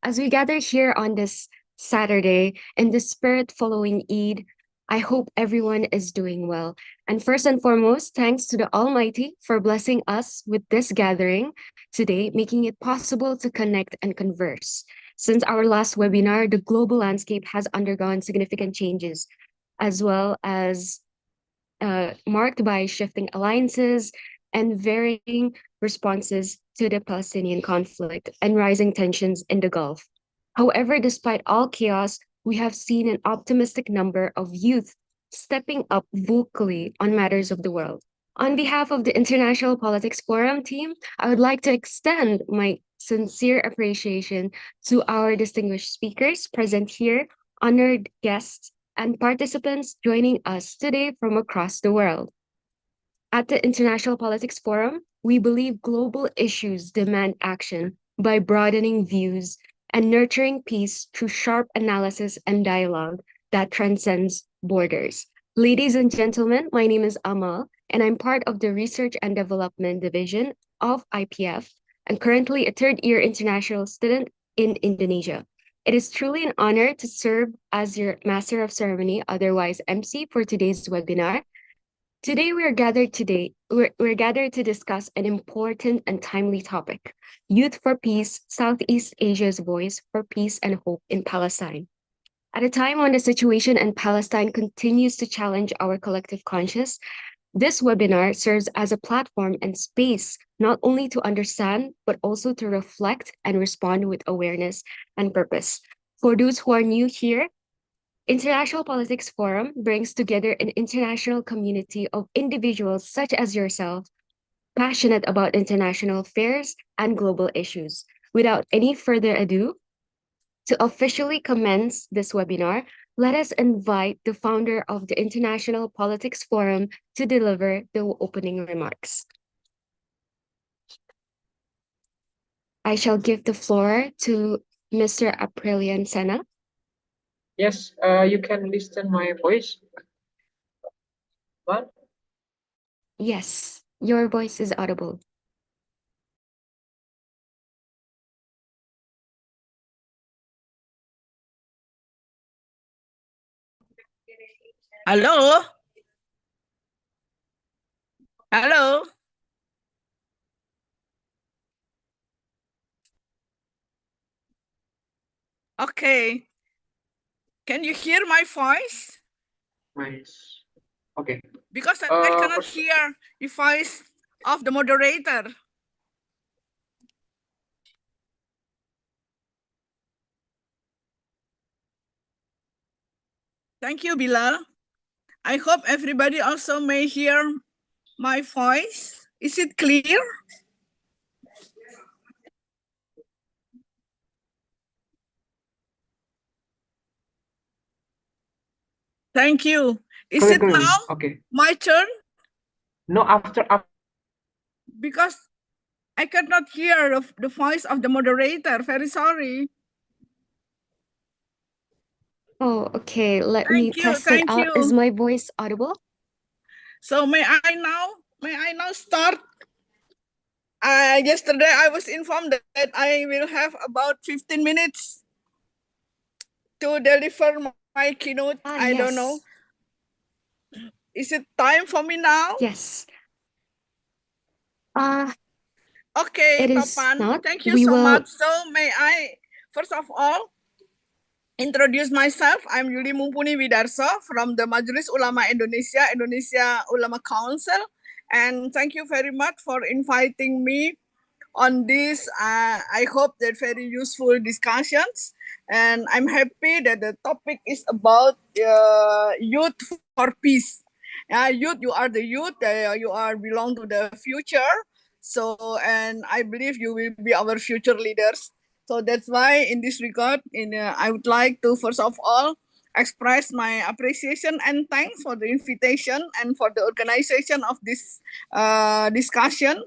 As we gather here on this Saturday in the spirit following Eid, I hope everyone is doing well. And first and foremost, thanks to the Almighty for blessing us with this gathering today, making it possible to connect and converse. Since our last webinar, the global landscape has undergone significant changes, as well as marked by shifting alliances and varying responses to the Palestinian conflict and rising tensions in the Gulf. However, despite all chaos, we have seen an optimistic number of youth stepping up vocally on matters of the world. On behalf of the International Politics Forum team, I would like to extend my sincere appreciation to our distinguished speakers present here, honored guests, and participants joining us today from across the world. At the International Politics Forum, we believe global issues demand action by broadening views and nurturing peace through sharp analysis and dialogue that transcends borders. Ladies and gentlemen, my name is Amal, and I'm part of the Research and Development Division of IPF and currently a third-year international student in Indonesia. It is truly an honor to serve as your Master of Ceremony, otherwise MC, for today's webinar. Today we're gathered to discuss an important and timely topic: Youth for Peace, Southeast Asia's voice for peace and hope in Palestine. At a time when the situation in Palestine continues to challenge our collective conscience, this webinar serves as a platform and space not only to understand, but also to reflect and respond with awareness and purpose. For those who are new here, International Politics Forum brings together an international community of individuals such as yourself, passionate about international affairs and global issues. Without any further ado, to officially commence this webinar, let us invite the founder of the International Politics Forum to deliver the opening remarks. I shall give the floor to Mr. Aprilian Cena. Yes, you can listen my voice. What? Yes, your voice is audible. Hello? Hello? Okay. Can you hear my voice? Nice. Okay. Because I cannot hear the voice of the moderator. Thank you, Bilal. I hope everybody also may hear my voice. Is it clear? Thank you. Is it now my turn? No, after. Because I cannot hear the voice of the moderator. Very sorry. Oh, okay. Let me test it out. Is my voice audible? So may I now start? Yesterday I was informed that I will have about 15 minutes to deliver my keynote. I don't know. Is it time for me now? Yes. Okay, it is Topan. not. Thank you so much. So may I, first of all, introduce myself. I'm Yuli Mumpuni Widarso from the Majelis Ulama Indonesia, Indonesia Ulama Council. And thank you very much for inviting me on this. I hope that very useful discussions. And I'm happy that the topic is about youth for peace. Youth, you are the youth, you are belong to the future. So, and I believe you will be our future leaders. So that's why in this regard, I would like to first of all express my appreciation and thanks for the invitation and for the organization of this discussion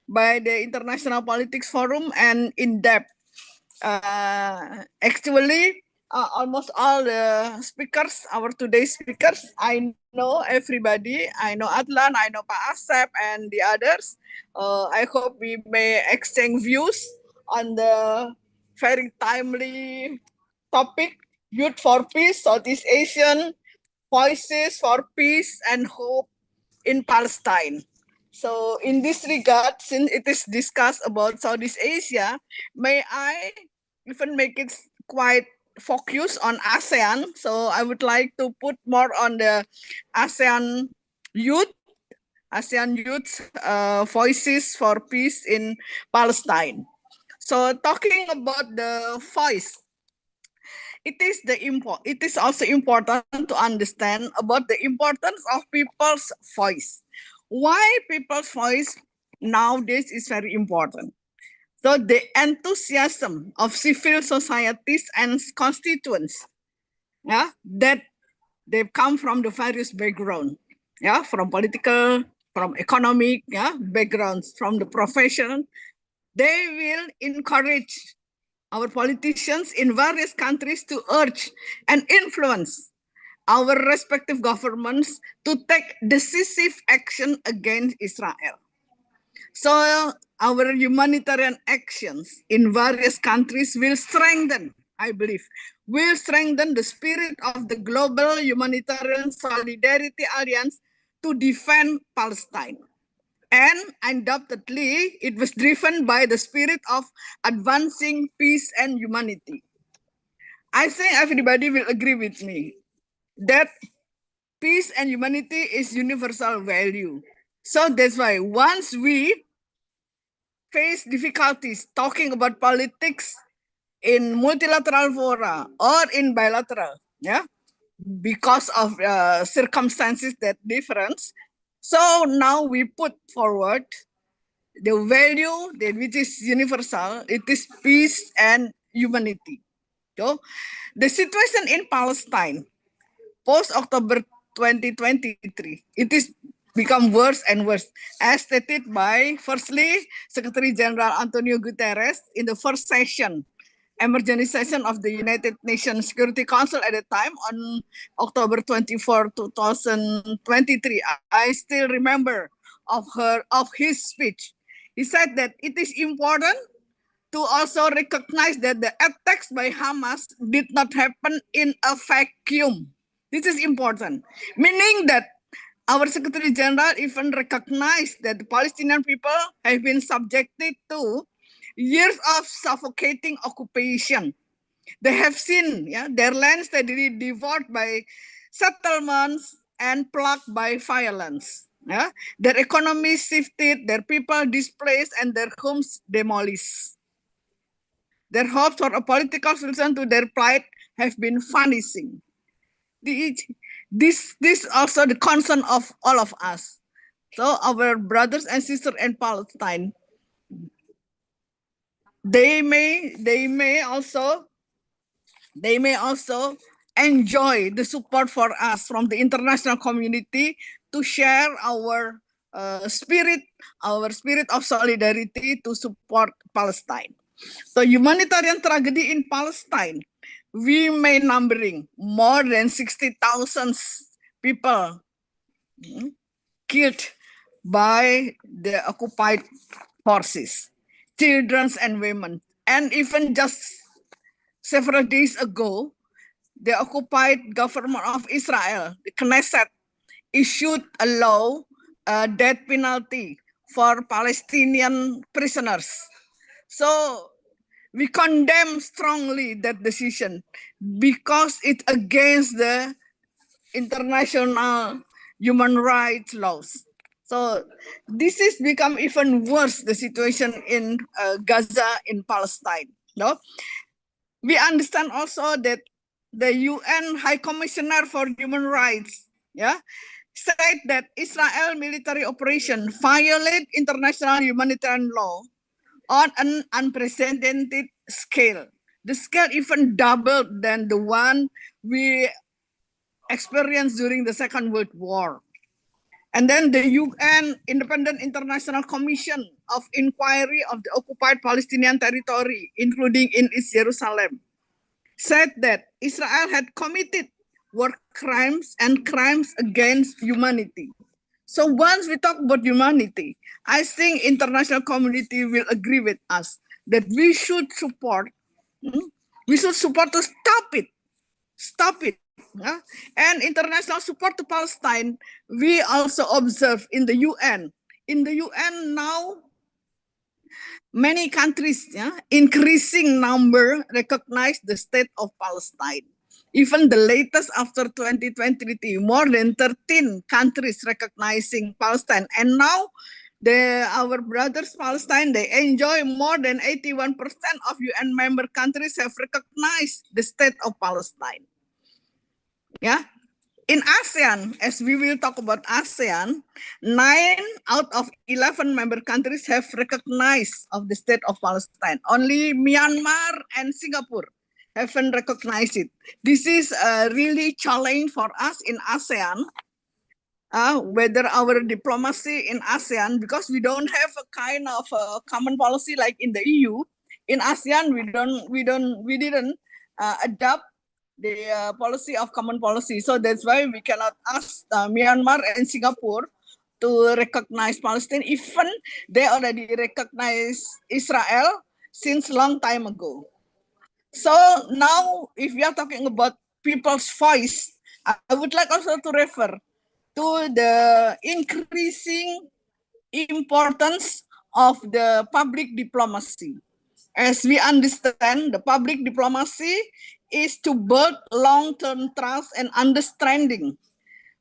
by the International Politics Forum and INDEPTH. Actually, almost all the speakers, our today's speakers, I know everybody. I know Adlan, I know Pak Asep, and the others. I hope we may exchange views on the very timely topic, Youth for Peace, Southeast Asian, Voices for Peace and Hope in Palestine. So in this regard, since it is discussed about Southeast Asia, may I even make it quite focus on ASEAN. So I would like to put more on the ASEAN youth, voices for peace in Palestine. So talking about the voice, it is also important to understand about the importance of people's voice. Why people's voice nowadays is very important. So the enthusiasm of civil societies and constituents, yeah, that they come from the various background, yeah, from political, from economic, yeah, backgrounds, from the profession, they will encourage our politicians in various countries to urge and influence our respective governments to take decisive action against Israel. So our humanitarian actions in various countries will strengthen, I believe, will strengthen the spirit of the global humanitarian solidarity alliance to defend Palestine. And undoubtedly, it was driven by the spirit of advancing peace and humanity. I think everybody will agree with me that peace and humanity is universal value. So that's why once we face difficulties talking about politics in multilateral fora or in bilateral, yeah, because of circumstances that difference. So now we put forward the value that which is universal, it is peace and humanity. So the situation in Palestine post October 2023, it is become worse and worse, as stated by firstly Secretary General Antonio Guterres in the first session, emergency session of the United Nations Security Council at the time on October 24, 2023. I still remember of his speech. He said that it is important to also recognize that the attacks by Hamas did not happen in a vacuum. This is important, meaning that our Secretary General even recognized that the Palestinian people have been subjected to years of suffocating occupation. They have seen, yeah, their land steadily devoured by settlements and plagued by violence. Yeah? Their economy shifted, their people displaced, and their homes demolished. Their hopes for a political solution to their plight have been vanishing. This also the concern of all of us. So our brothers and sisters in Palestine, they may also enjoy the support for us from the international community to share our spirit of solidarity to support Palestine. So humanitarian tragedy in Palestine, we may numbering more than 60,000 people killed by the occupied forces, children and women. And even just several days ago, the occupied government of Israel, the Knesset, issued a law, death penalty for Palestinian prisoners. So we condemn strongly that decision because it's against the international human rights laws. So this has become even worse, the situation in Gaza, in Palestine. No? We understand also that the UN High Commissioner for Human Rights, yeah, said that Israel military operation violate international humanitarian law on an unprecedented scale. The scale even doubled than the one we experienced during the Second World War. And then the UN Independent International Commission of Inquiry of the Occupied Palestinian Territory, including in East Jerusalem, said that Israel had committed war crimes and crimes against humanity. So once we talk about humanity, I think international community will agree with us that we should support We should support to stop it. Stop it. And international support to Palestine, we also observe in the UN. In the UN now, many countries, increasing number, recognize the state of Palestine. Even the latest after 2023, more than 13 countries recognizing Palestine. And now, our brothers Palestine, they enjoy more than 81% of UN member countries have recognized the state of Palestine. Yeah. In ASEAN, as we will talk about ASEAN, 9 out of 11 member countries have recognized of the state of Palestine. Only Myanmar and Singapore haven't recognized it. This is a really challenge for us in ASEAN, whether our diplomacy in ASEAN, because we don't have a kind of a common policy like in the EU. In ASEAN, we didn't adopt the policy of common policy. So that's why we cannot ask Myanmar and Singapore to recognize Palestine, even they already recognize Israel since long time ago. So now, if we are talking about people's voice, I would like also to refer to the increasing importance of the public diplomacy. As we understand, the public diplomacy is to build long-term trust and understanding,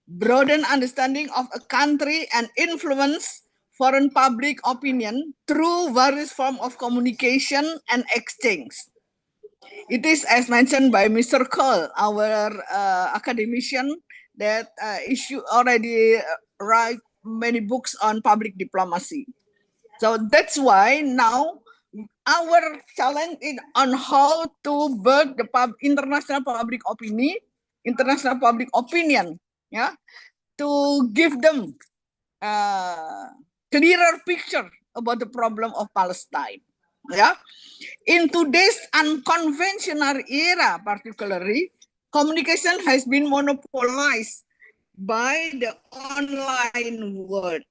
broaden understanding of a country and influence foreign public opinion through various forms of communication and exchange. It is as mentioned by Mr. Cole, our academician, that issue already write many books on public diplomacy. So that's why now our challenge is on how to build the international public opinion, yeah, to give them clearer picture about the problem of Palestine. Yeah, in today's unconventional era, particularly, communication has been monopolized by the online world,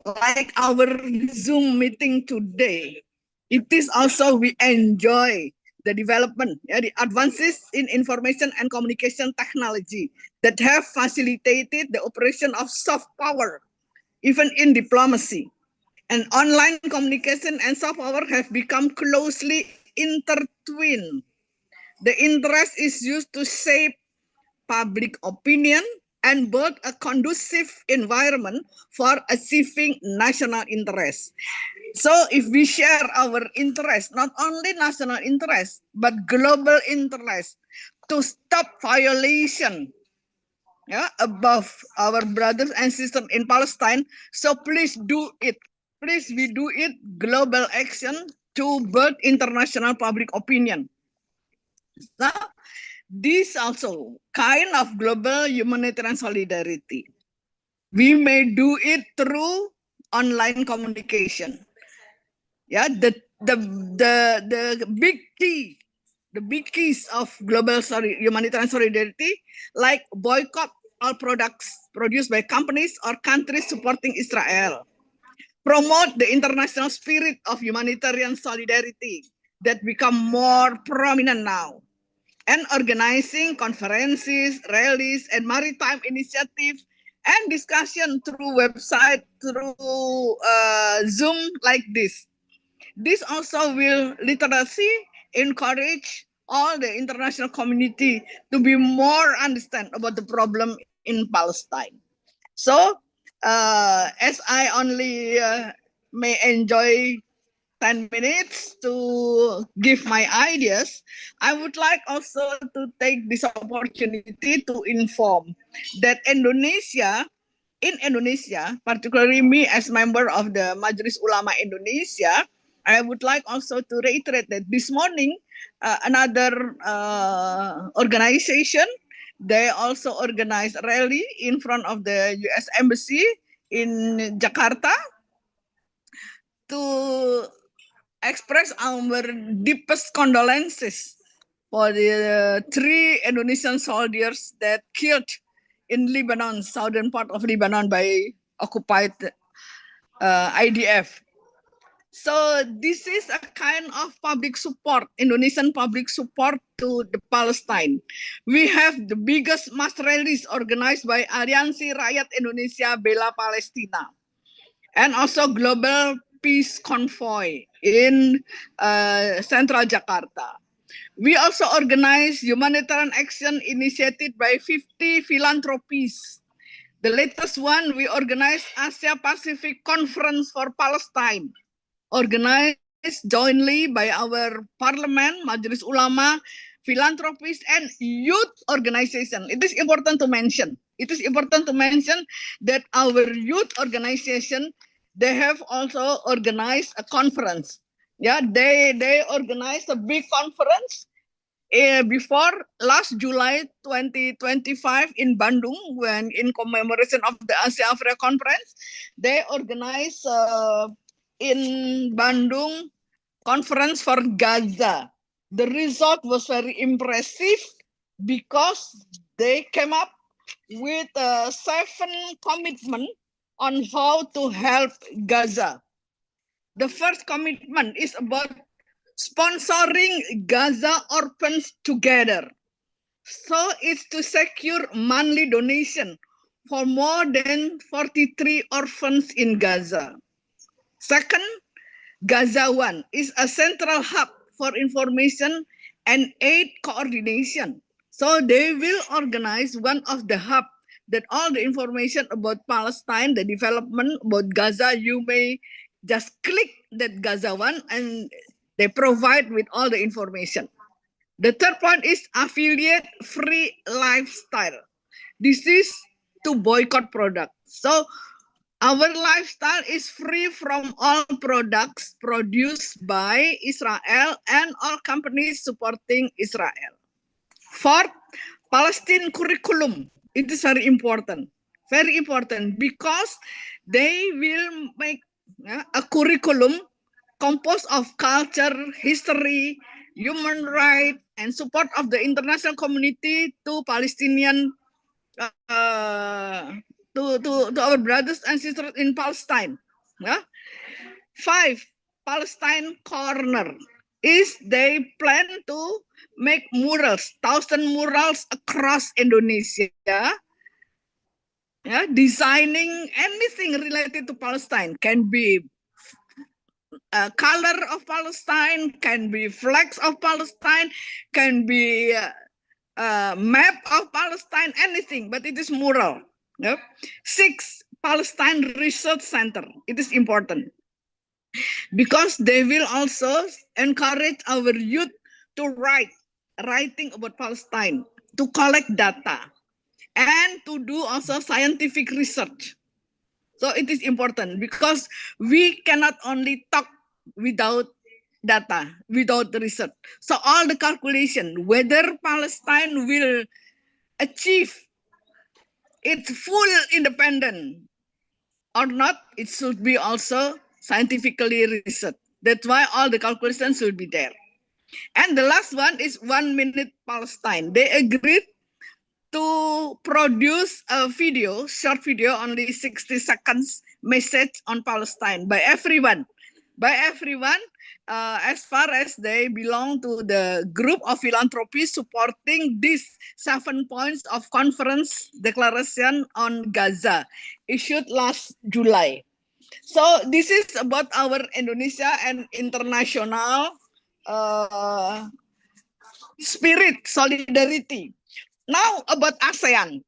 like our Zoom meeting today. It is also we enjoy the development, the advances in information and communication technology that have facilitated the operation of soft power, even in diplomacy. And online communication and soft power have become closely intertwined. The interest is used to shape public opinion and build a conducive environment for achieving national interest. So if we share our interest, not only national interest, but global interest, to stop violation, above our brothers and sisters in Palestine, so please do it. Please, we do it, global action to build international public opinion. Now, this also kind of global humanitarian solidarity. We may do it through online communication. Yeah, the big key, the big keys of global humanitarian solidarity, like boycott all products produced by companies or countries supporting Israel. Promote the international spirit of humanitarian solidarity that become more prominent now. And organizing conferences, rallies, and maritime initiatives and discussion through website, through Zoom like this. This also will literally encourage all the international community to be more understand about the problem in Palestine. So, as I only may enjoy 10 minutes to give my ideas, I would like also to take this opportunity to inform that in Indonesia, particularly me as member of the Majelis Ulama Indonesia, I would like also to reiterate that this morning, another organization, they also organized a rally in front of the U.S. Embassy in Jakarta to express our deepest condolences for the 3 Indonesian soldiers that killed in Lebanon, southern part of Lebanon by occupied IDF. So this is a kind of public support, Indonesian public support to the Palestine. We have the biggest mass rallies organized by Aliansi Rakyat Indonesia Bela Palestina, and also Global Peace Convoy in Central Jakarta. We also organize humanitarian action initiated by 50 philanthropies. The latest one, we organized Asia Pacific Conference for Palestine, organized jointly by our parliament, Majelis Ulama, philanthropists, and youth organization. It is important to mention. It is important to mention that our youth organization, they have also organized a conference. Yeah, they organized a big conference before last July 2025 in Bandung, when in commemoration of the Asia Africa Conference, they organized in Bandung conference for Gaza. The result was very impressive because they came up with 7 commitment on how to help Gaza. The first commitment is about sponsoring Gaza orphans together. So it's to secure monthly donation for more than 43 orphans in Gaza. Second, Gaza One is a central hub for information and aid coordination. So they will organize one of the hub that all the information about Palestine, the development about Gaza, you may just click that Gaza One and they provide with all the information. The third point is affiliate free lifestyle. This is to boycott products. So our lifestyle is free from all products produced by Israel and all companies supporting Israel. Fourth, Palestine curriculum. It is very important because they will make a curriculum composed of culture, history, human rights, and support of the international community to Palestinian, to our brothers and sisters in Palestine. Yeah? 5, Palestine Corner is they plan to make murals, 1,000 murals across Indonesia, yeah, designing anything related to Palestine. Can be color of Palestine, can be flags of Palestine, can be map of Palestine, anything, but it is mural. Yep. 6, Palestine Research Center. It is important because they will also encourage our youth to writing about Palestine, to collect data, and to do also scientific research. So it is important because we cannot only talk without data, without the research. So all the calculation, whether Palestine will achieve its full independence or not, it should be also scientifically researched. That's why all the calculations should be there. And the last one is 1 minute Palestine. They agreed to produce a video, short video, only 60 seconds message on Palestine by everyone. As far as they belong to the group of philanthropy supporting these 7 points of conference declaration on Gaza issued last July. So this is about our Indonesia and international spirit, solidarity. Now about ASEAN.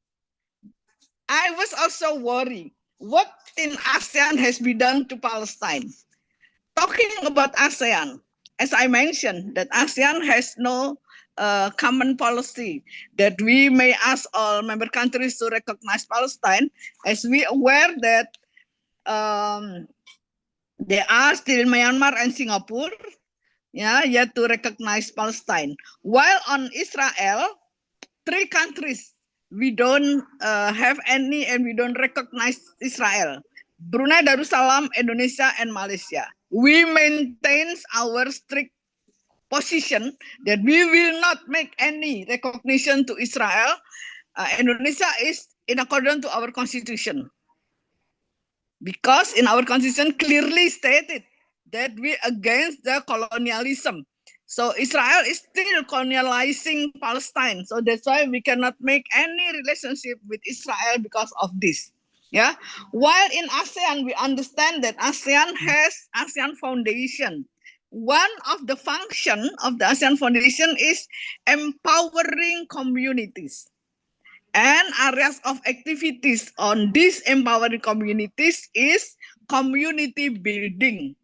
I was also worried what in ASEAN has been done to Palestine. Talking about ASEAN, as I mentioned, that ASEAN has no common policy, that we may ask all member countries to recognize Palestine, as we aware that there are still Myanmar and Singapore, yet to recognize Palestine. While on Israel, 3 countries we don't have any and we don't recognize Israel: Brunei Darussalam, Indonesia, and Malaysia. We maintain our strict position that we will not make any recognition to Israel. Indonesia is in accordance to our constitution, because in our constitution clearly stated that we against the colonialism. So Israel is still colonializing Palestine. So that's why we cannot make any relationship with Israel because of this. Yeah. While in ASEAN, we understand that ASEAN has ASEAN Foundation. One of the function of the ASEAN Foundation is empowering communities. And areas of activities on these empowering communities is community building.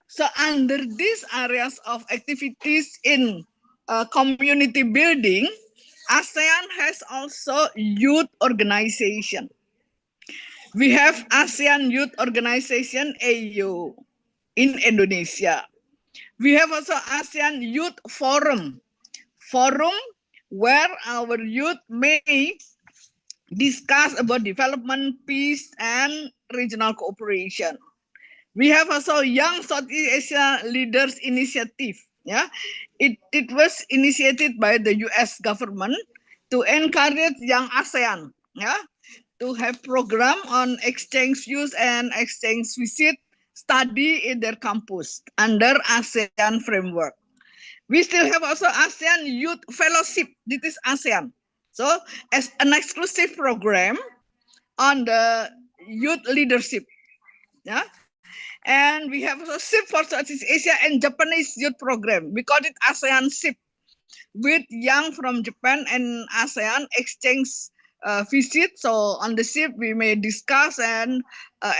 So under these areas of activities in community building, ASEAN has also youth organization. We have ASEAN Youth Organization AYO in Indonesia. We have also ASEAN Youth Forum where our youth may discuss about development, peace, and regional cooperation. We have also Young Southeast Asia Leaders Initiative. Yeah, it was initiated by the U.S. government to encourage young ASEAN. Yeah, to have program on exchange views and exchange visit study in their campus under ASEAN framework. We still have also ASEAN Youth Fellowship. This is ASEAN. So as an exclusive program on the youth leadership. Yeah. And we have also SIP for Southeast Asia and Japanese youth program. We call it ASEAN SIP with young from Japan and ASEAN exchange visit. So on the SIP, we may discuss and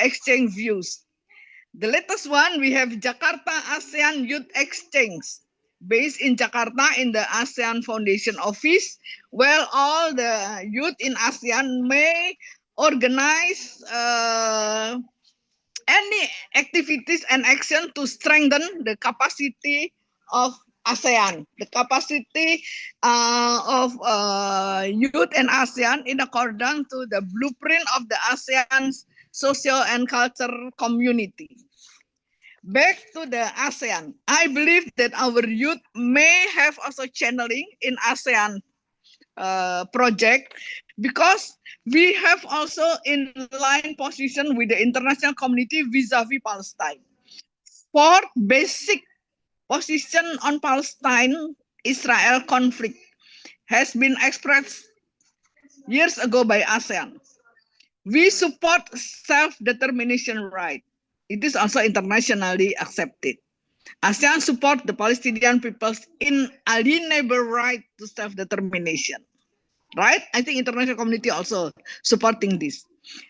exchange views. The latest one, we have Jakarta ASEAN Youth Exchange, based in Jakarta in the ASEAN Foundation office, where all the youth in ASEAN may organize any activities and action to strengthen the capacity of ASEAN, the capacity of youth in ASEAN in accordance to the blueprint of the ASEAN's social and cultural community. Back to the ASEAN, I believe that our youth may have also channeling in ASEAN project because we have also in line position with the international community vis-a-vis Palestine. For basic position on Palestine-Israel conflict has been expressed years ago by ASEAN. We support self-determination right. It is also internationally accepted. ASEAN support the Palestinian people's inalienable right to self-determination. Right? I think international community also supporting this.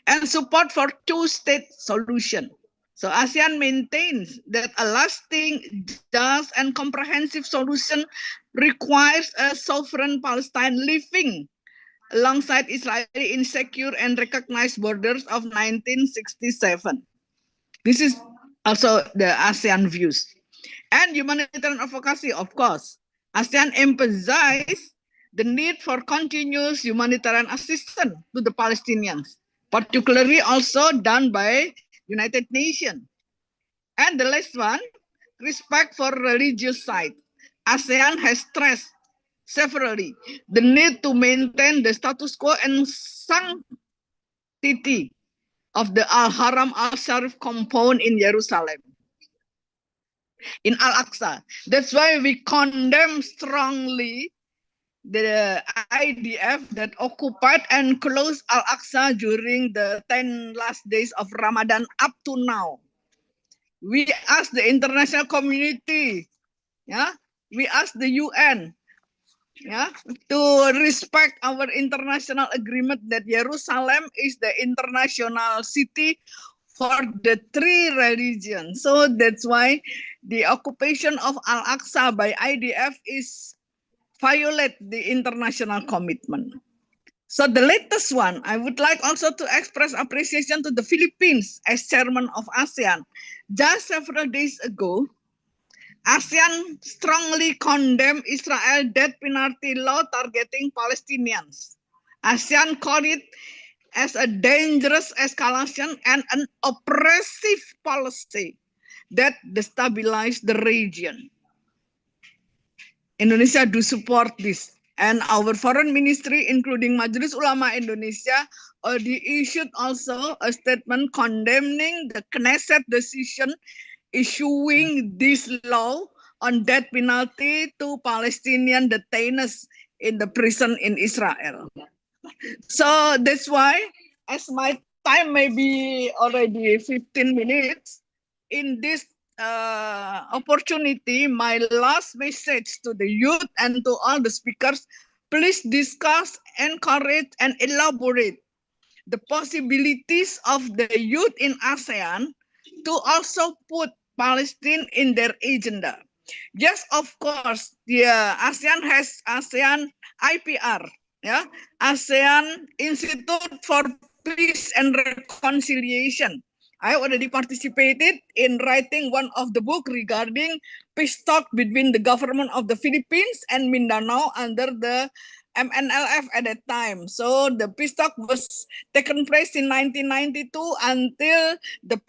And support for two-state solution. So ASEAN maintains that a lasting, just, and comprehensive solution requires a sovereign Palestine living alongside Israeli in secure and recognized borders of 1967. This is also the ASEAN views. And humanitarian advocacy, of course. ASEAN emphasizes the need for continuous humanitarian assistance to the Palestinians, particularly also done by United Nations. And the last one, respect for religious side. ASEAN has stressed severally the need to maintain the status quo and sanctity of the Al-Haram Al-Sharif compound in Jerusalem, in Al-Aqsa. That's why we condemn strongly the IDF that occupied and closed Al-Aqsa during the 10 last days of Ramadan up to now. We ask the international community, yeah, we ask the UN, yeah, to respect our international agreement that Jerusalem is the international city for the three religions. So that's why the occupation of Al-Aqsa by IDF is violate the international commitment. So the latest one, I would like also to express appreciation to the Philippines as chairman of ASEAN. Just several days ago, ASEAN strongly condemned Israel death penalty law targeting Palestinians. ASEAN called it as a dangerous escalation and an oppressive policy that destabilized the region. Indonesia do support this. And our foreign ministry, including Majelis Ulama Indonesia, already issued also a statement condemning the Knesset decision issuing this law on death penalty to Palestinian detainees in the prison in Israel. So that's why, as my time may be already 15 minutes, in this opportunity, my last message to the youth and to all the speakers, please discuss, encourage, and elaborate the possibilities of the youth in ASEAN to also put Palestine in their agenda. Yes, of course, the ASEAN has ASEAN IPR, yeah, ASEAN Institute for Peace and Reconciliation. I already participated in writing one of the book regarding peace talk between the government of the Philippines and Mindanao under the MNLF at that time. So the peace talk was taken place in 1992 until the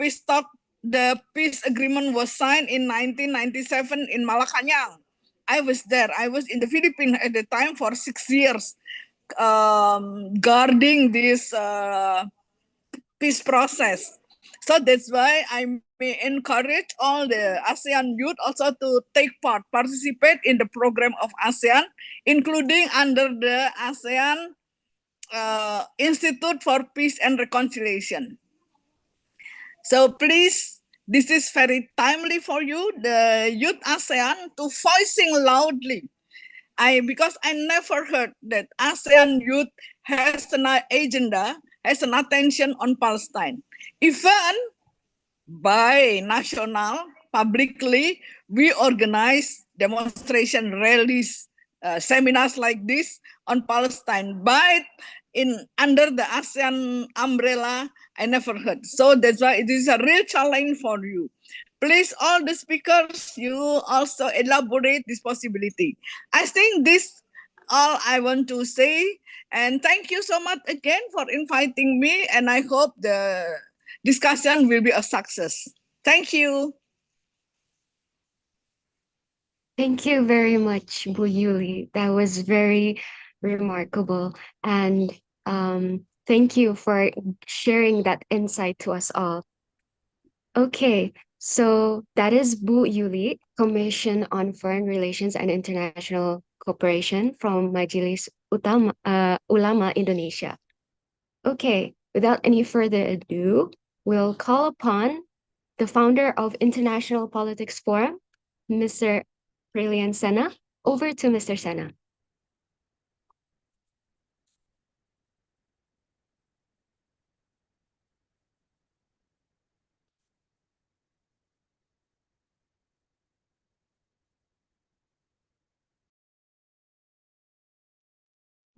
peace agreement was signed in 1997 in Malacanang. I was there. I was in the Philippines at the time for 6 years, guarding this peace process. So that's why I may encourage all the ASEAN youth also to participate in the program of ASEAN, including under the ASEAN Institute for Peace and Reconciliation. So please, this is very timely for you, the youth ASEAN, to voicing loudly. Because I never heard that ASEAN youth has an agenda, has an attention on Palestine. Even by national, publicly, we organize demonstration rallies, seminars like this on Palestine. But under the ASEAN umbrella, I never heard. So that's why it is a real challenge for you. Please, all the speakers, you also elaborate this possibility. I think this all I want to say. And thank you so much again for inviting me. And I hope the discussion will be a success. Thank you. Thank you very much, Bu Yuli. That was very remarkable. And thank you for sharing that insight to us all. Okay, so that is Bu Yuli, Commission on Foreign Relations and International Cooperation from Ulama Indonesia. Okay, without any further ado, we'll call upon the founder of International Politics Forum, Mr. Aprilian Cena. Over to Mr. Cena.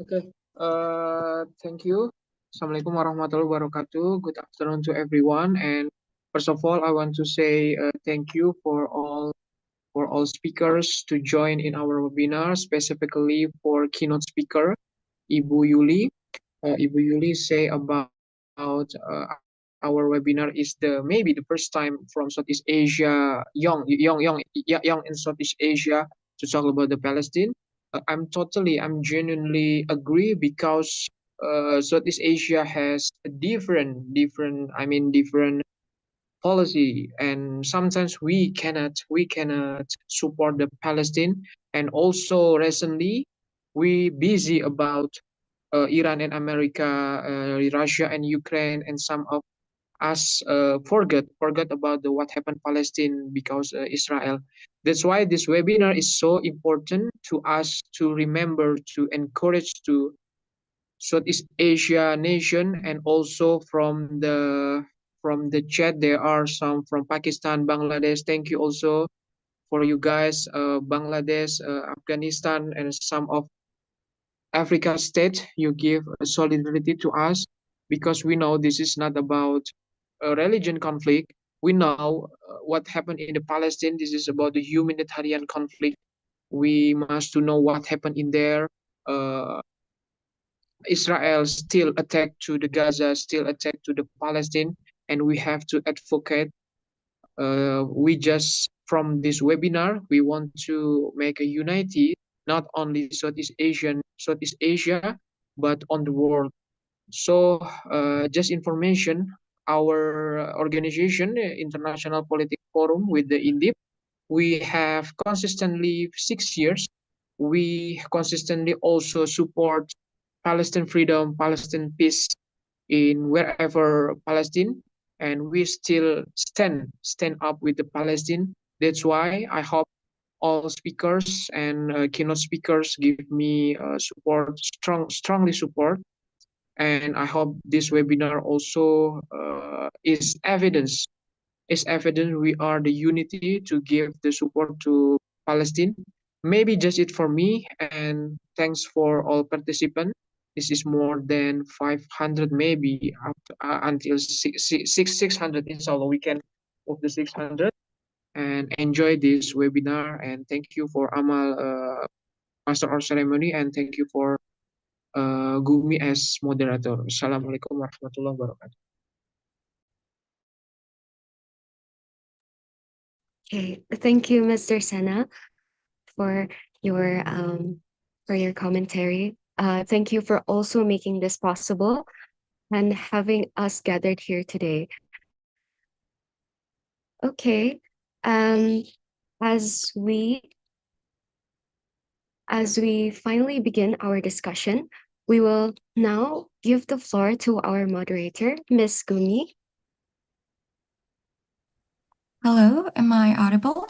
Okay. Thank you. Assalamualaikum warahmatullahi wabarakatuh. Good afternoon to everyone. And first of all, I want to say thank you for all speakers to join in our webinar, specifically for keynote speaker Ibu Yuli. Ibu Yuli say about our webinar is maybe the first time from Southeast Asia, young in Southeast Asia to talk about the Palestine. I'm genuinely agree because Southeast Asia has a different policy, and sometimes we cannot support the Palestine, and also recently we busy about Iran and America, Russia and Ukraine, and some of us forget about what happened Palestine because Israel. That's why this webinar is so important to us to remember to encourage to Southeast Asia nation, and also from the chat there are some from Pakistan, Bangladesh. Thank you also for you guys, Bangladesh, Afghanistan, and some of Africa state. You give solidarity to us because we know this is not about a religion conflict. We know what happened in the Palestine. This is about the humanitarian conflict. We must to know what happened in there. Uh, Israel still attacked to the Gaza, still attacked to the Palestine, and we have to advocate. We just from this webinar, we want to make a unity, not only Southeast Asia, but on the world. So just information, our organization, International Politics Forum with the INDEPTH, we have consistently 6 years. We consistently also support Palestine freedom, Palestine peace in wherever Palestine, and we still stand up with the Palestine. That's why I hope all speakers and keynote speakers give me support, strongly support, and I hope this webinar also is evidence we are the unity to give the support to Palestine. Maybe just it for me, and thanks for all participants. This is more than 500, maybe up until 600. Inshallah, we can move the 600 and enjoy this webinar. And thank you for Amal, Master of Ceremony, and thank you for Gumi as moderator. Assalamualaikum warahmatullahi wabarakatuh. Okay, thank you, Mr. Sena, for your commentary. Thank you for also making this possible and having us gathered here today. Okay, as we finally begin our discussion, we will now give the floor to our moderator, Ms. Gumi. Hello, am I audible?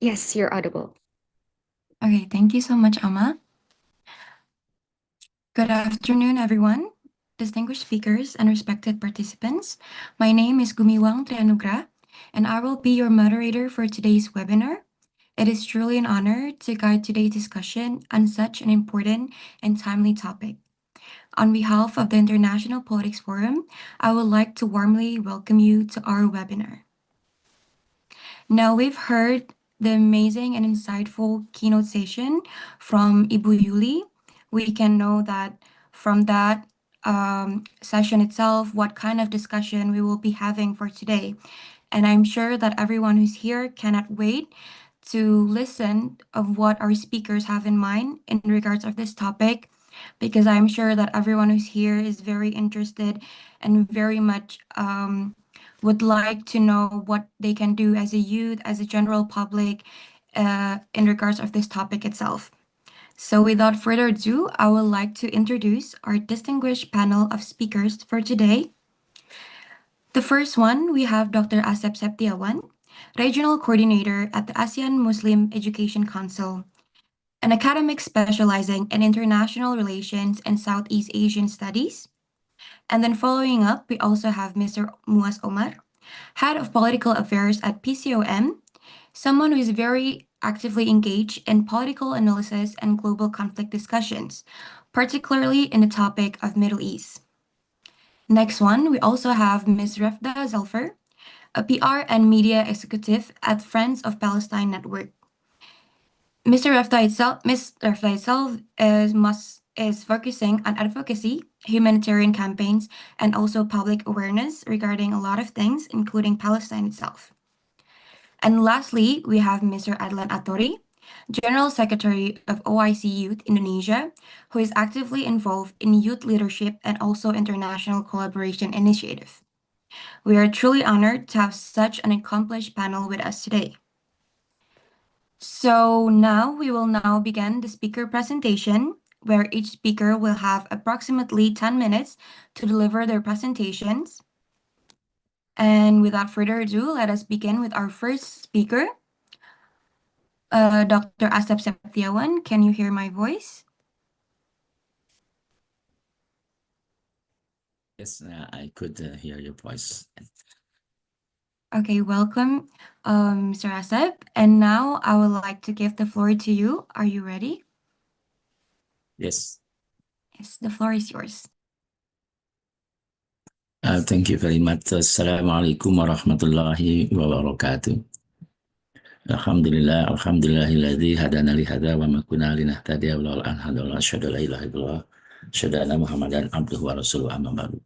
Yes, you're audible. Okay, thank you so much, Amma. Good afternoon, everyone, distinguished speakers and respected participants. My name is Gumiwang Trianugra, and I will be your moderator for today's webinar. It is truly an honor to guide today's discussion on such an important and timely topic. On behalf of the International Politics Forum, I would like to warmly welcome you to our webinar. Now, we've heard the amazing and insightful keynote session from Ibu Yuli. We can know that from that session itself, what kind of discussion we will be having for today. And I'm sure that everyone who's here cannot wait to listen of what our speakers have in mind in regards of this topic, because I'm sure that everyone who's here is very interested and very much would like to know what they can do as a youth, as a general public, in regards of this topic itself. So without further ado, I would like to introduce our distinguished panel of speakers for today. The first one, we have Dr. Asep Setiawan, Regional Coordinator at the ASEAN Muslim Education Council, an academic specializing in international relations and Southeast Asian studies. And then following up, we also have Mr. Muaz Omar, Head of Political Affairs at PCOM, someone who is very actively engaged in political analysis and global conflict discussions, particularly in the topic of Middle East. Next one, we also have Ms. Revda Selver, a PR and media executive at Friends of Palestine Network. Ms. Revda itself is focusing on advocacy, humanitarian campaigns, and also public awareness regarding a lot of things, including Palestine itself. And lastly, we have Mr. Adlan Athori, General Secretary of OICYouth Indonesia, who is actively involved in youth leadership and also international collaboration initiative. We are truly honored to have such an accomplished panel with us today. So now we will begin the speaker presentation, where each speaker will have approximately 10 minutes to deliver their presentations. And without further ado, let us begin with our first speaker, Dr. Asep Setiawan. Can you hear my voice? Yes, I could hear your voice. Okay, welcome, Mr. Asep. And now I would like to give the floor to you. Are you ready? Yes. Yes, the floor is yours. Thank you very much. Assalamualaikum warahmatullahi wabarakatuh. Alhamdulillah, alhamdulillahilladzi hadana li hadza wa ma kunna linahtadiya laula an hadana asyhadu la ilaha illallah asyhadu anna Muhammadan abduhu wa rasuluhu amma ba'du.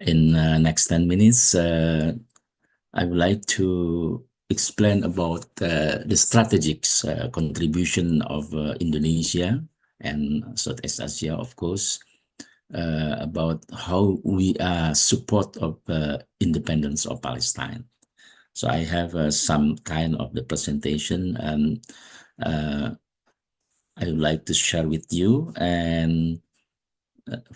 In next 10 minutes, I would like to explain about the strategic contribution of Indonesia and Southeast Asia, of course, about how we are support of independence of Palestine. So I have some kind of the presentation I would like to share with you. And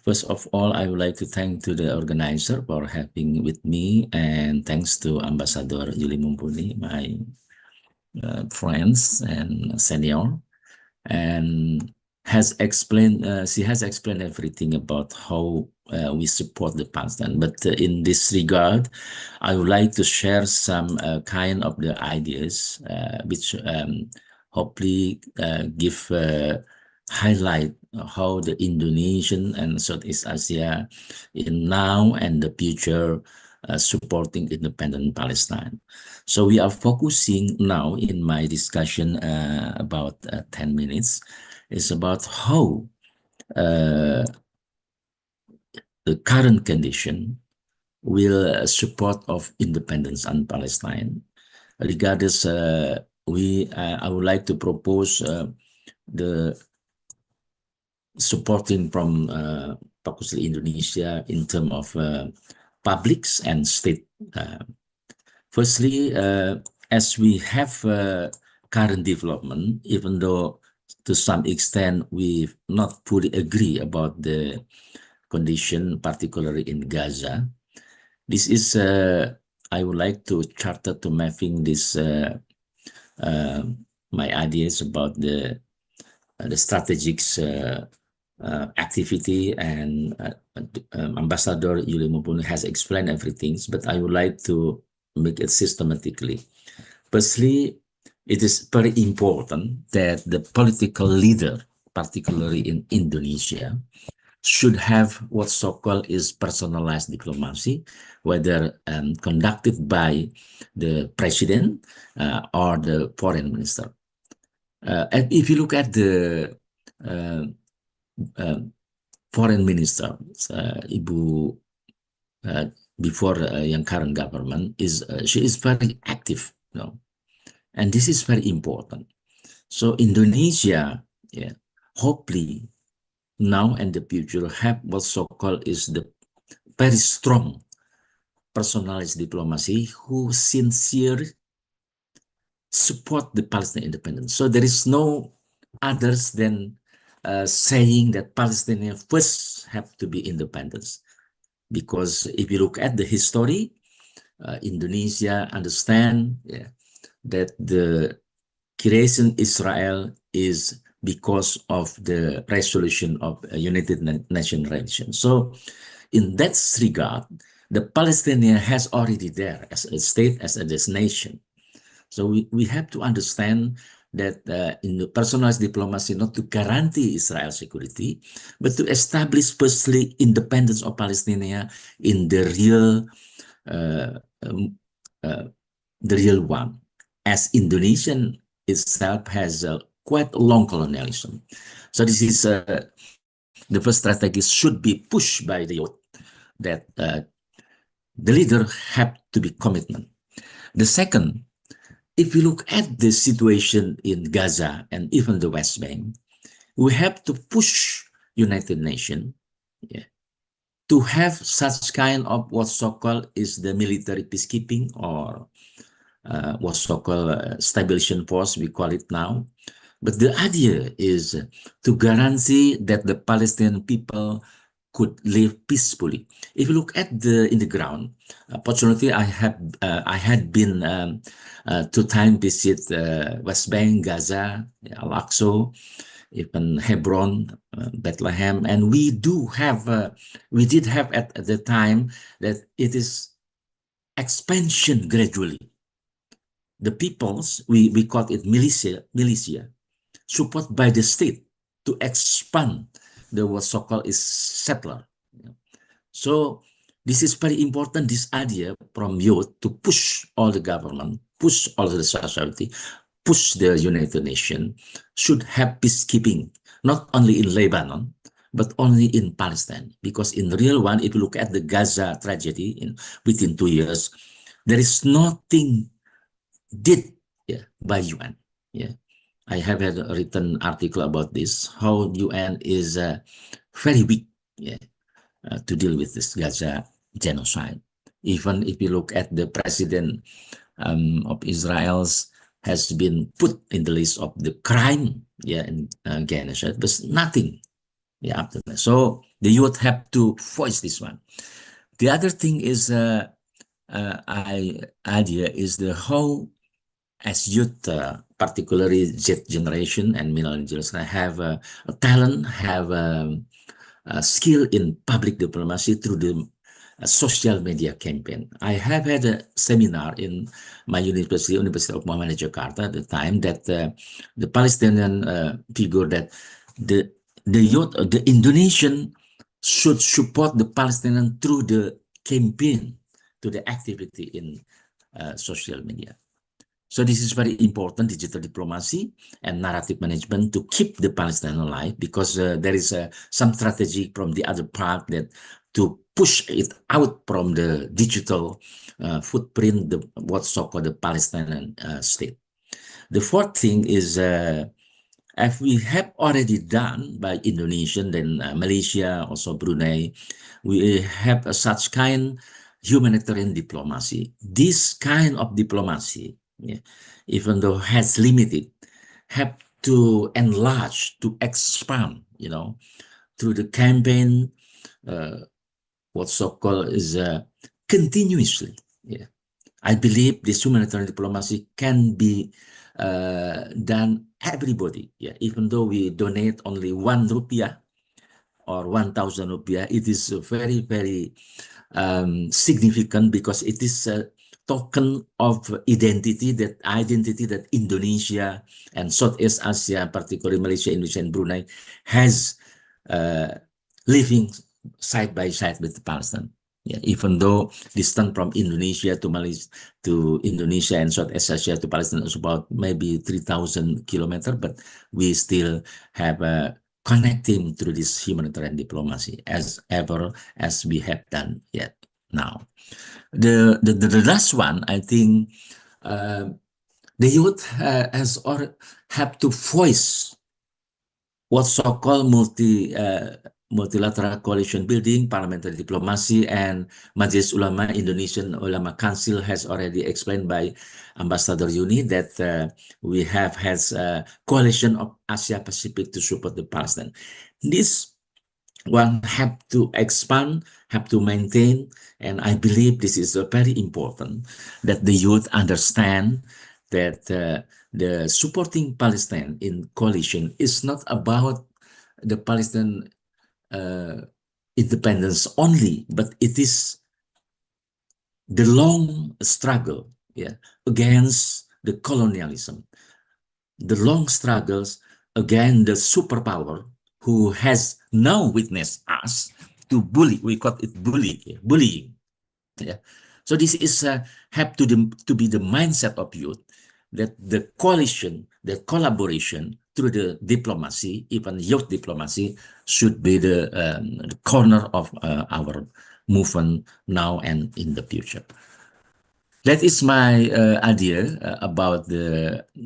first of all, I would like to thank to the organizer for having with me, and thanks to Ambassador Yuli Mumpuni, my friends and senior, and she has explained everything about how we support the Palestine. But in this regard, I would like to share some kind of the ideas which hopefully give highlight how the Indonesian and Southeast Asia in now and the future supporting independent Palestine. So we are focusing now in my discussion about 10 minutes is about how the current condition will support of independence on Palestine. Regardless, I would like to propose the supporting from particularly Indonesia in terms of publics and state. Firstly, as we have current development, even though to some extent we not fully agree about the condition, particularly in Gaza, this is I would like to charter to mapping this my ideas about the strategic activity, and Ambassador Yuli Mumpuni has explained everything, but I would like to make it systematically. Firstly, it is very important that the political leader, particularly in Indonesia, should have what so-called is personalized diplomacy, whether conducted by the president or the foreign minister. And if you look at the foreign minister, Ibu, before yang current government is she is very active, you know, and this is very important. So Indonesia, yeah, hopefully now and the future have what so-called is the very strong personalized diplomacy who sincerely support the Palestinian independence. So there is no others than saying that Palestinians first have to be independent. Because if you look at the history, Indonesia understand that the creation Israel is because of the resolution of United Nations resolution. So in that regard, the Palestinian has already there as a state, as a nation. So we have to understand that in the personalized diplomacy, not to guarantee Israel's security, but to establish firstly independence of Palestine in the real one, as Indonesian itself has quite long colonialism. So this is the first strategy should be pushed by the youth, that the leader have to be commitment. The second, if you look at the situation in Gaza and even the West Bank, we have to push United Nations to have such kind of what so-called is the military peacekeeping, or what so-called stabilization force, we call it now. But the idea is to guarantee that the Palestinian people could live peacefully. If you look at in the ground, fortunately, I had been 2 times visit West Bank, Gaza, Al-Aqsa, even Hebron, Bethlehem, and we did have at the time that it is expansion gradually. The peoples, we call it militia, support by the state to expand the what so-called is settler. So this is very important, this idea from youth to push all the government, push all the society, push the United Nations should have peacekeeping, not only in Lebanon, but only in Palestine. Because in the real one, if you look at the Gaza tragedy within 2 years, there is nothing did by UN. I have a written article about this, how UN is very weak to deal with this Gaza genocide. Even if you look at the president of Israel's has been put in the list of the crime, in genocide, but nothing, after that. So the youth have to voice this one. The other thing is, idea is the how as youth, particularly Z generation and millennials, have a talent, have a skill in public diplomacy through the social media campaign. I have had a seminar in my university of Muhammad Jakarta at the time that the Palestinian figure that the youth, the Indonesian should support the Palestinian through the campaign, to the activity in social media. So this is very important, digital diplomacy and narrative management, to keep the Palestinian alive, because there is some strategy from the other part that to push it out from the digital footprint, what's so-called the Palestinian state. The fourth thing is, as we have already done by Indonesia, then Malaysia, also Brunei, we have such kind humanitarian diplomacy. This kind of diplomacy, even though has limited, have to enlarge, to expand, through the campaign, what so-called is continuously. I believe this humanitarian diplomacy can be done everybody. Even though we donate only 1 rupiah or 1,000 rupiah, it is very, very significant, because it is a token of identity that Indonesia and Southeast Asia, particularly Malaysia, Indonesia, and Brunei, has living side by side with Palestine. Even though distance from Indonesia to Malaysia, to Indonesia and Southeast Asia to Palestine is about maybe 3,000 kilometers, but we still have connecting through this humanitarian diplomacy as ever as we have done yet now. The last one, I think, the youth has or have to voice what so-called multilateral coalition building, parliamentary diplomacy, and Majelis Ulama, Indonesian Ulama Council has already explained by Ambassador Yuli that we have has a coalition of Asia Pacific to support the Palestine. This one have to expand, have to maintain, and I believe this is very important that the youth understand that the supporting Palestine in coalition is not about the Palestinian independence only, but it is the long struggle against the colonialism, the long struggles against the superpower who has now witnessed us to bully. We call it bullying. So this is have to be the mindset of youth, that the coalition, the collaboration through the diplomacy, even youth diplomacy, should be the corner of our movement now and in the future. That is my idea about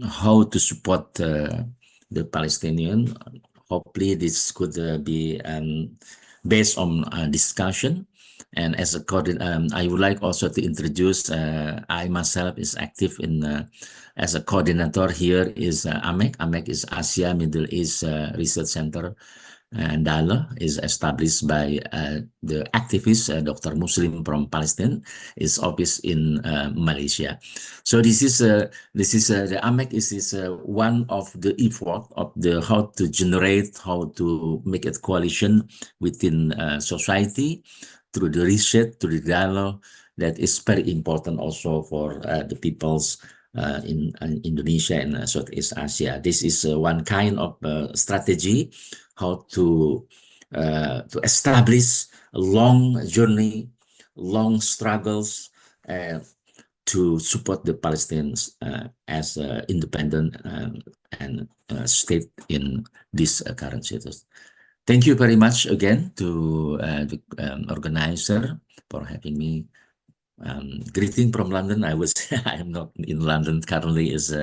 how to support the Palestinian. Hopefully this could be based on discussion. And as a coordinator, I would like also to introduce, I myself is active in, as a coordinator here is AMEC. AMEC is Asia Middle East Research Center, and Dialogue is established by the activist Dr. Muslim from Palestine, is office in Malaysia. So this is the AMEC is one of the effort of the how to generate, how to make a coalition within society through the research, through the dialogue. That is very important also for the peoples in Indonesia and Southeast Asia. This is one kind of strategy how to establish a long journey, long struggles to support the Palestinians as independent and state in this current status. Thank you very much again to the organizer for having me. Greeting from London. I am not in London currently. Is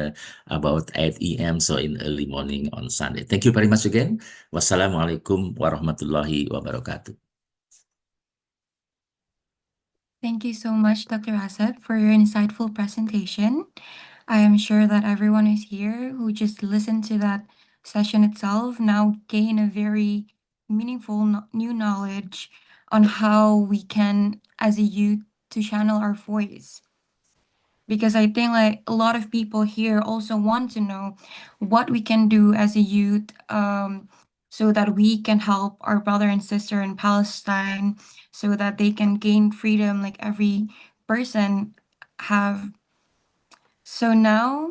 about 8 AM, so in early morning on Sunday. Thank you very much again. Wassalamualaikum warahmatullahi wabarakatuh. Thank you so much, Dr. Asep, for your insightful presentation. I am sure that everyone is here who just listened to that session itself now gain a very meaningful new knowledge on how we can, as a youth, to channel our voice. Because I think like a lot of people here also want to know what we can do as a youth, so that we can help our brother and sister in Palestine, so that they can gain freedom like every person have. So now,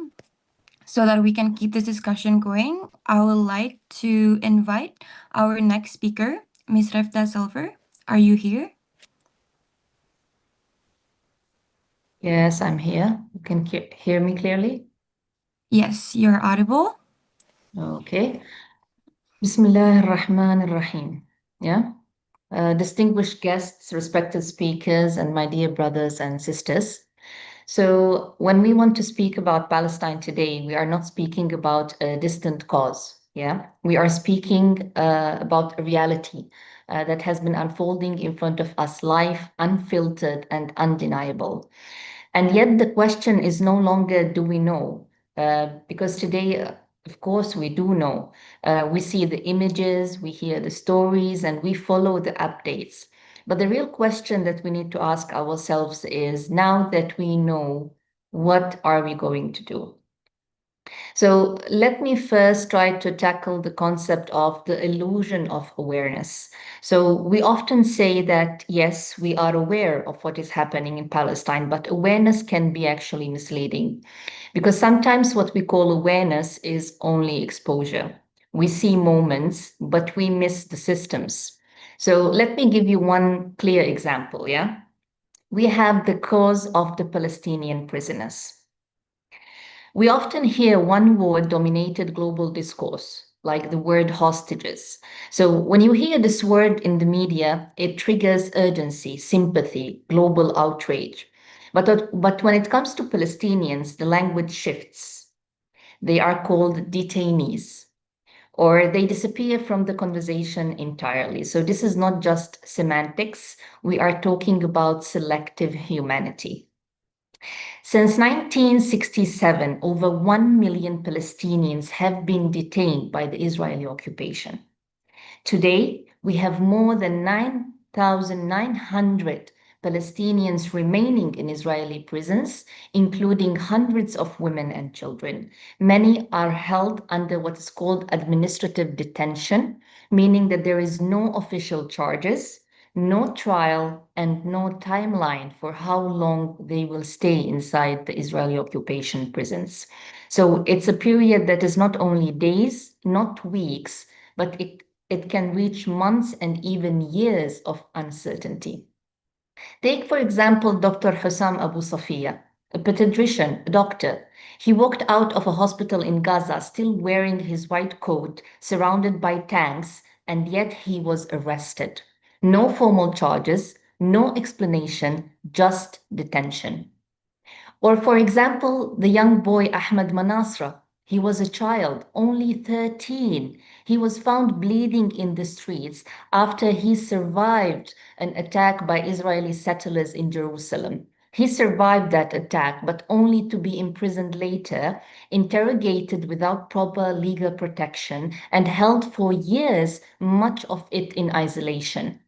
so that we can keep this discussion going, I would like to invite our next speaker, Ms. Revda Selver. Are you here? Yes, I'm here. You can hear me clearly? Yes, you're audible. Okay. Bismillah ar-Rahman ar-Rahim. Yeah. Distinguished guests, respected speakers, and my dear brothers and sisters. So, when we want to speak about Palestine today, we are not speaking about a distant cause. Yeah. We are speaking about a reality that has been unfolding in front of us live, unfiltered, and undeniable. And yet the question is no longer do we know? Because today, of course, we do know. We see the images, we hear the stories, and we follow the updates. But the real question that we need to ask ourselves is now that we know, what are we going to do? So let me first try to tackle the concept of the illusion of awareness. So we often say that, yes, we are aware of what is happening in Palestine, but awareness can be actually misleading because sometimes what we call awareness is only exposure. We see moments, but we miss the systems. So let me give you one clear example, yeah? We have the cause of the Palestinian prisoners. We often hear one word dominated global discourse, like the word hostages. So when you hear this word in the media, it triggers urgency, sympathy, global outrage. But when it comes to Palestinians, the language shifts. They are called detainees, or they disappear from the conversation entirely. So this is not just semantics, we are talking about selective humanity. Since 1967, over 1 million Palestinians have been detained by the Israeli occupation. Today, we have more than 9,900 Palestinians remaining in Israeli prisons, including hundreds of women and children. Many are held under what is called administrative detention, meaning that there is no official charges, no trial, and no timeline for how long they will stay inside the Israeli occupation prisons. So it's a period that is not only days, not weeks, but it can reach months and even years of uncertainty. Take, for example, Dr. Hussam Abu Safiya, a pediatrician, a doctor. He walked out of a hospital in Gaza still wearing his white coat, surrounded by tanks, and yet he was arrested. No formal charges, no explanation, just detention. Or, for example, the young boy Ahmed Manasra. He was a child, only 13. He was found bleeding in the streets after he survived an attack by Israeli settlers in Jerusalem. He survived that attack, but only to be imprisoned later, interrogated without proper legal protection, and held for years, much of it in isolation.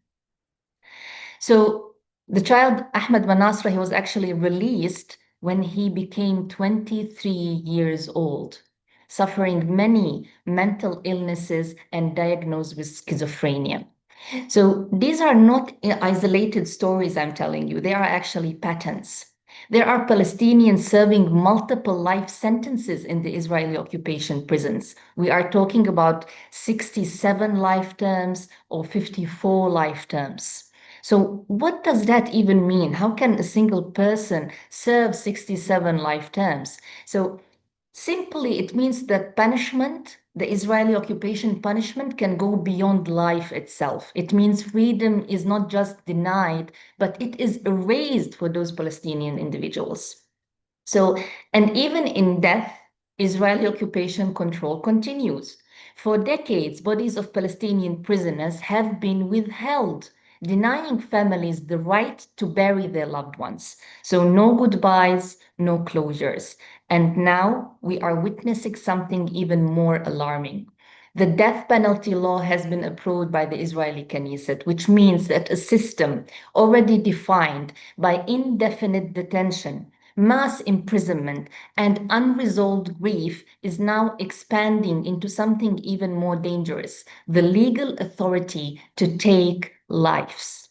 So the child Ahmed Manasra, he was actually released when he became 23 years old, suffering many mental illnesses and diagnosed with schizophrenia. So these are not isolated stories I'm telling you, they are actually patterns. There are Palestinians serving multiple life sentences in the Israeli occupation prisons. We are talking about 67 life terms or 54 life terms. So what does that even mean? How can a single person serve 67 life terms? So simply, it means that punishment, the Israeli occupation punishment, can go beyond life itself. It means freedom is not just denied, but it is erased for those Palestinian individuals. So, and even in death, Israeli occupation control continues. For decades, bodies of Palestinian prisoners have been withheld. denying families the right to bury their loved ones. So no goodbyes, no closures. And now we are witnessing something even more alarming. The death penalty law has been approved by the Israeli Knesset, which means that a system already defined by indefinite detention, mass imprisonment, and unresolved grief is now expanding into something even more dangerous, the legal authority to take lives.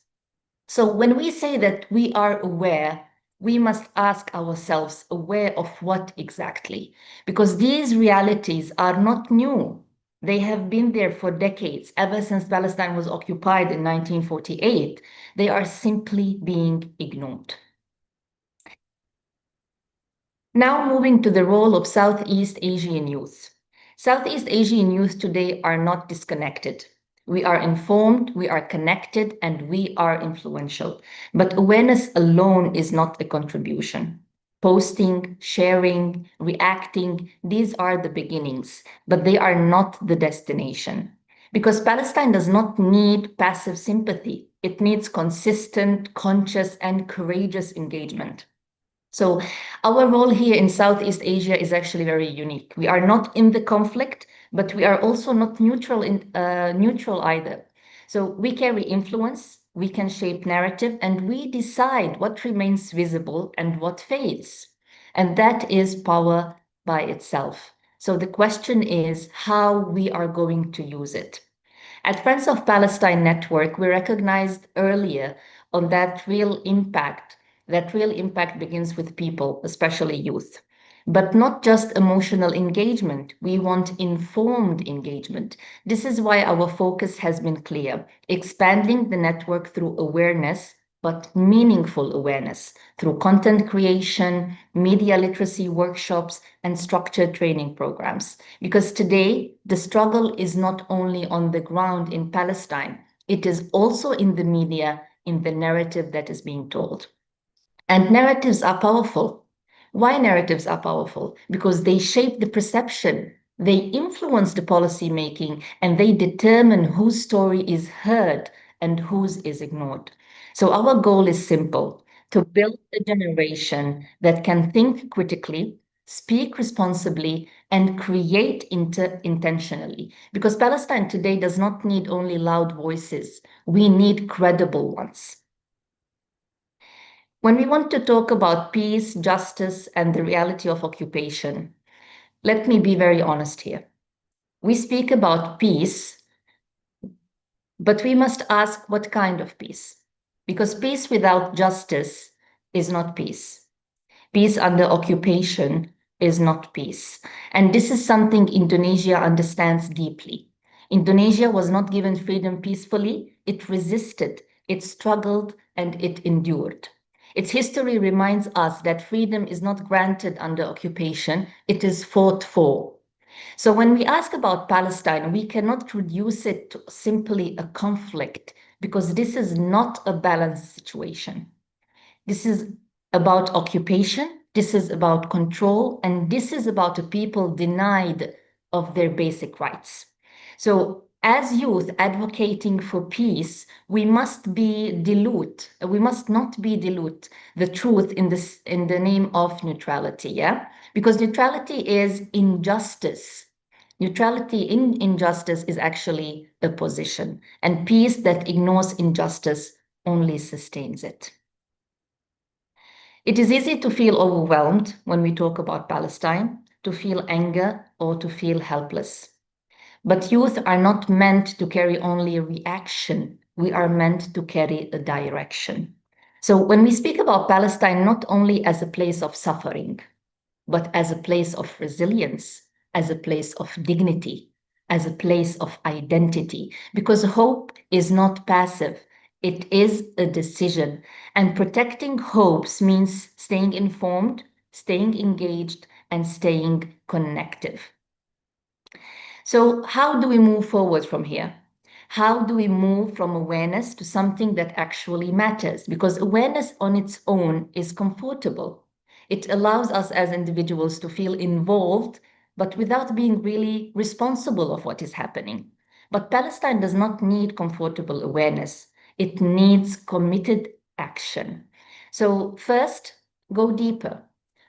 So when we say that we are aware, we must ask ourselves, aware of what exactly? Because these realities are not new. They have been there for decades, ever since Palestine was occupied in 1948. They are simply being ignored. Now moving to the role of Southeast Asian youth. Southeast Asian youth today are not disconnected. We are informed, we are connected, and we are influential. But awareness alone is not a contribution. Posting, sharing, reacting, these are the beginnings, but they are not the destination. Because Palestine does not need passive sympathy. It needs consistent, conscious, and courageous engagement. So our role here in Southeast Asia is actually very unique. We are not in the conflict, but we are also not neutral either. So we carry influence, we can shape narrative, and we decide what remains visible and what fades. And that is power by itself. So the question is how we are going to use it. At Friends of Palestine Network, we recognized earlier on that real impact begins with people, especially youth. But not just emotional engagement, we want informed engagement. This is why our focus has been clear, expanding the network through awareness, but meaningful awareness through content creation, media literacy workshops, and structured training programs. Because today, the struggle is not only on the ground in Palestine, it is also in the media, in the narrative that is being told. And narratives are powerful. Why narratives are powerful? Because they shape the perception, they influence the policy making, and they determine whose story is heard and whose is ignored. So our goal is simple, to build a generation that can think critically, speak responsibly, and create intentionally. Because Palestine today does not need only loud voices, we need credible ones. When we want to talk about peace, justice, and the reality of occupation, let me be very honest here. We speak about peace, but we must ask what kind of peace? Because peace without justice is not peace. Peace under occupation is not peace. And this is something Indonesia understands deeply. Indonesia was not given freedom peacefully. It resisted, it struggled, and it endured. Its history reminds us that freedom is not granted under occupation, it is fought for. So when we ask about Palestine, we cannot reduce it to simply a conflict because this is not a balanced situation. This is about occupation, this is about control, and this is about a people denied of their basic rights. So as youth advocating for peace, we must not be dilute the truth in the name of neutrality, yeah? Because neutrality is injustice. Neutrality in injustice is actually a position, and peace that ignores injustice only sustains it. It is easy to feel overwhelmed when we talk about Palestine, to feel anger or to feel helpless. But youth are not meant to carry only a reaction. We are meant to carry a direction. So when we speak about Palestine, not only as a place of suffering, but as a place of resilience, as a place of dignity, as a place of identity, because hope is not passive. It is a decision. And protecting hopes means staying informed, staying engaged, and staying connected. So how do we move forward from here? How do we move from awareness to something that actually matters? Because awareness on its own is comfortable. It allows us as individuals to feel involved, but without being really responsible of what is happening. But Palestine does not need comfortable awareness. It needs committed action. So first, go deeper.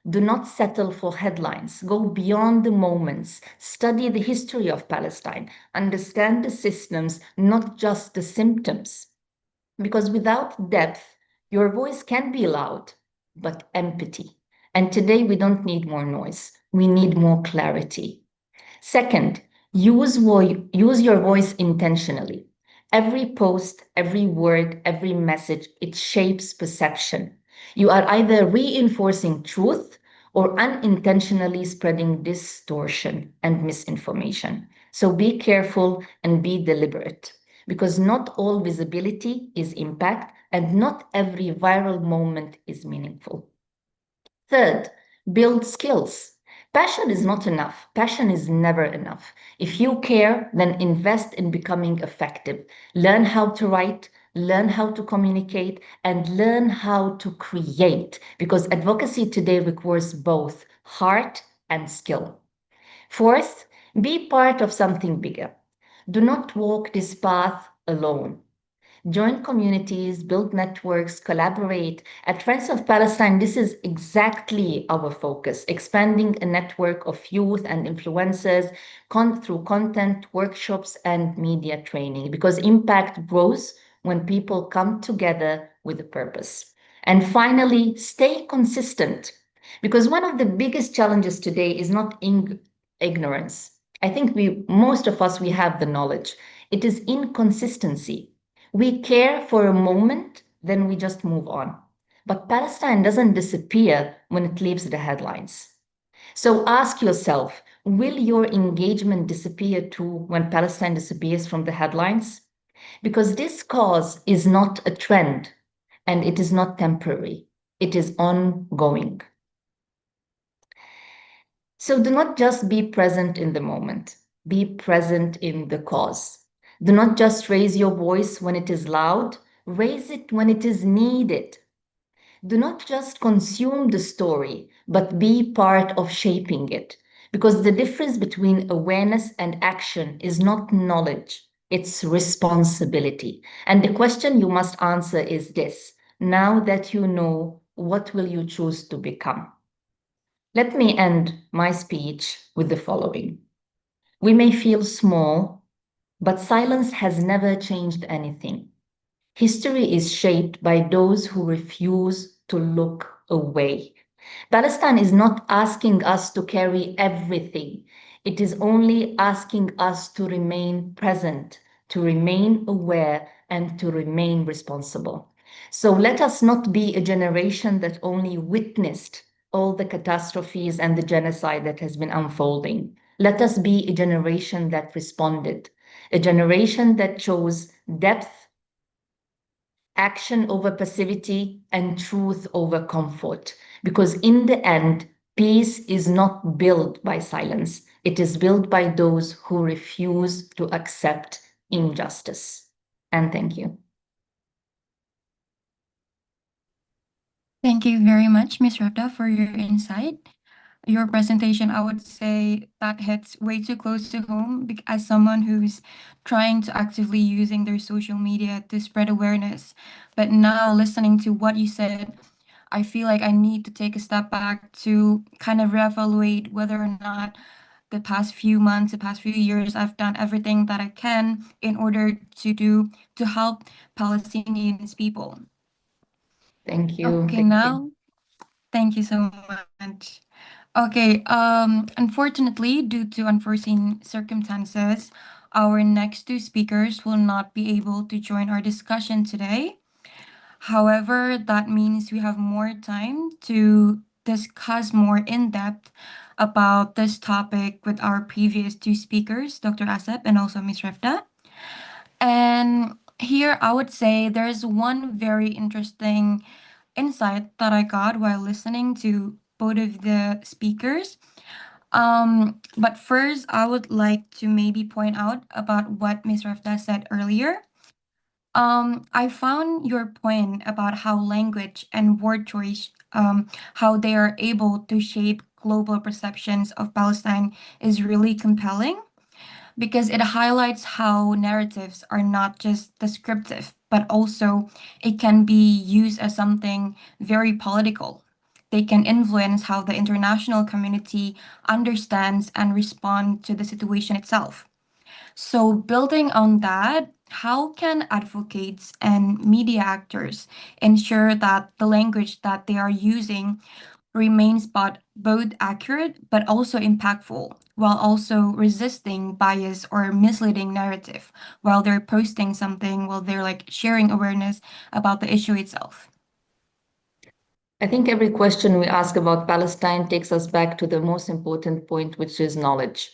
Do not settle for headlines. Go beyond the moments. Study the history of Palestine. Understand the systems, not just the symptoms. Because without depth, your voice can be loud, but empty. And today we don't need more noise. We need more clarity. Second, use your voice intentionally. Every post, every word, every message, it shapes perception. You are either reinforcing truth or unintentionally spreading distortion and misinformation. So be careful and be deliberate, because not all visibility is impact and not every viral moment is meaningful. Third, build skills. Passion is not enough. Passion is never enough. If you care, then invest in becoming effective. Learn how to write, learn how to communicate, and learn how to create, because advocacy today requires both heart and skill. Fourth, be part of something bigger. Do not walk this path alone. Join communities, build networks, collaborate. At Friends of Palestine, this is exactly our focus, expanding a network of youth and influencers through content, workshops, and media training, because impact grows when people come together with a purpose. And finally, stay consistent, because one of the biggest challenges today is not ignorance. I think most of us, we have the knowledge. It is inconsistency. We care for a moment, then we just move on. But Palestine doesn't disappear when it leaves the headlines. So ask yourself, will your engagement disappear too when Palestine disappears from the headlines? Because this cause is not a trend and it is not temporary. It is ongoing. So do not just be present in the moment, be present in the cause. Do not just raise your voice when it is loud, raise it when it is needed. Do not just consume the story, but be part of shaping it. Because the difference between awareness and action is not knowledge, it's responsibility. And the question you must answer is this: now that you know, what will you choose to become? Let me end my speech with the following. We may feel small, but silence has never changed anything. History is shaped by those who refuse to look away. Palestine is not asking us to carry everything. It is only asking us to remain present, to remain aware, and to remain responsible. So let us not be a generation that only witnessed all the catastrophes and the genocide that has been unfolding. Let us be a generation that responded, a generation that chose depth, action over passivity, and truth over comfort. Because in the end, peace is not built by silence. It is built by those who refuse to accept injustice. And thank you. Thank you very much, Ms. Revda, for your insight. Your presentation, I would say that hits way too close to home as someone who's trying to actively using their social media to spread awareness. But now listening to what you said, I feel like I need to take a step back to kind of reevaluate whether or not the past few months, the past few years, I've done everything that I can in order to help Palestinians people. Thank you. Okay, Thank now, thank you so much. Okay, unfortunately, due to unforeseen circumstances, our next two speakers will not be able to join our discussion today. However, that means we have more time to discuss more in depth about this topic with our previous two speakers, Dr. Asep and also Ms. Revda. And here I would say there's one very interesting insight that I got while listening to both of the speakers. But first, I would like to maybe point out about what Ms. Rafta said earlier. I found your point about how language and word choice, how they are able to shape global perceptions of Palestine is really compelling because it highlights how narratives are not just descriptive, but also it can be used as something very political. They can influence how the international community understands and respond to the situation itself. So, building on that, how can advocates and media actors ensure that the language that they are using remains both accurate but also impactful, while also resisting bias or misleading narrative while they're posting something, while they're like sharing awareness about the issue itself? I think every question we ask about Palestine takes us back to the most important point, which is knowledge.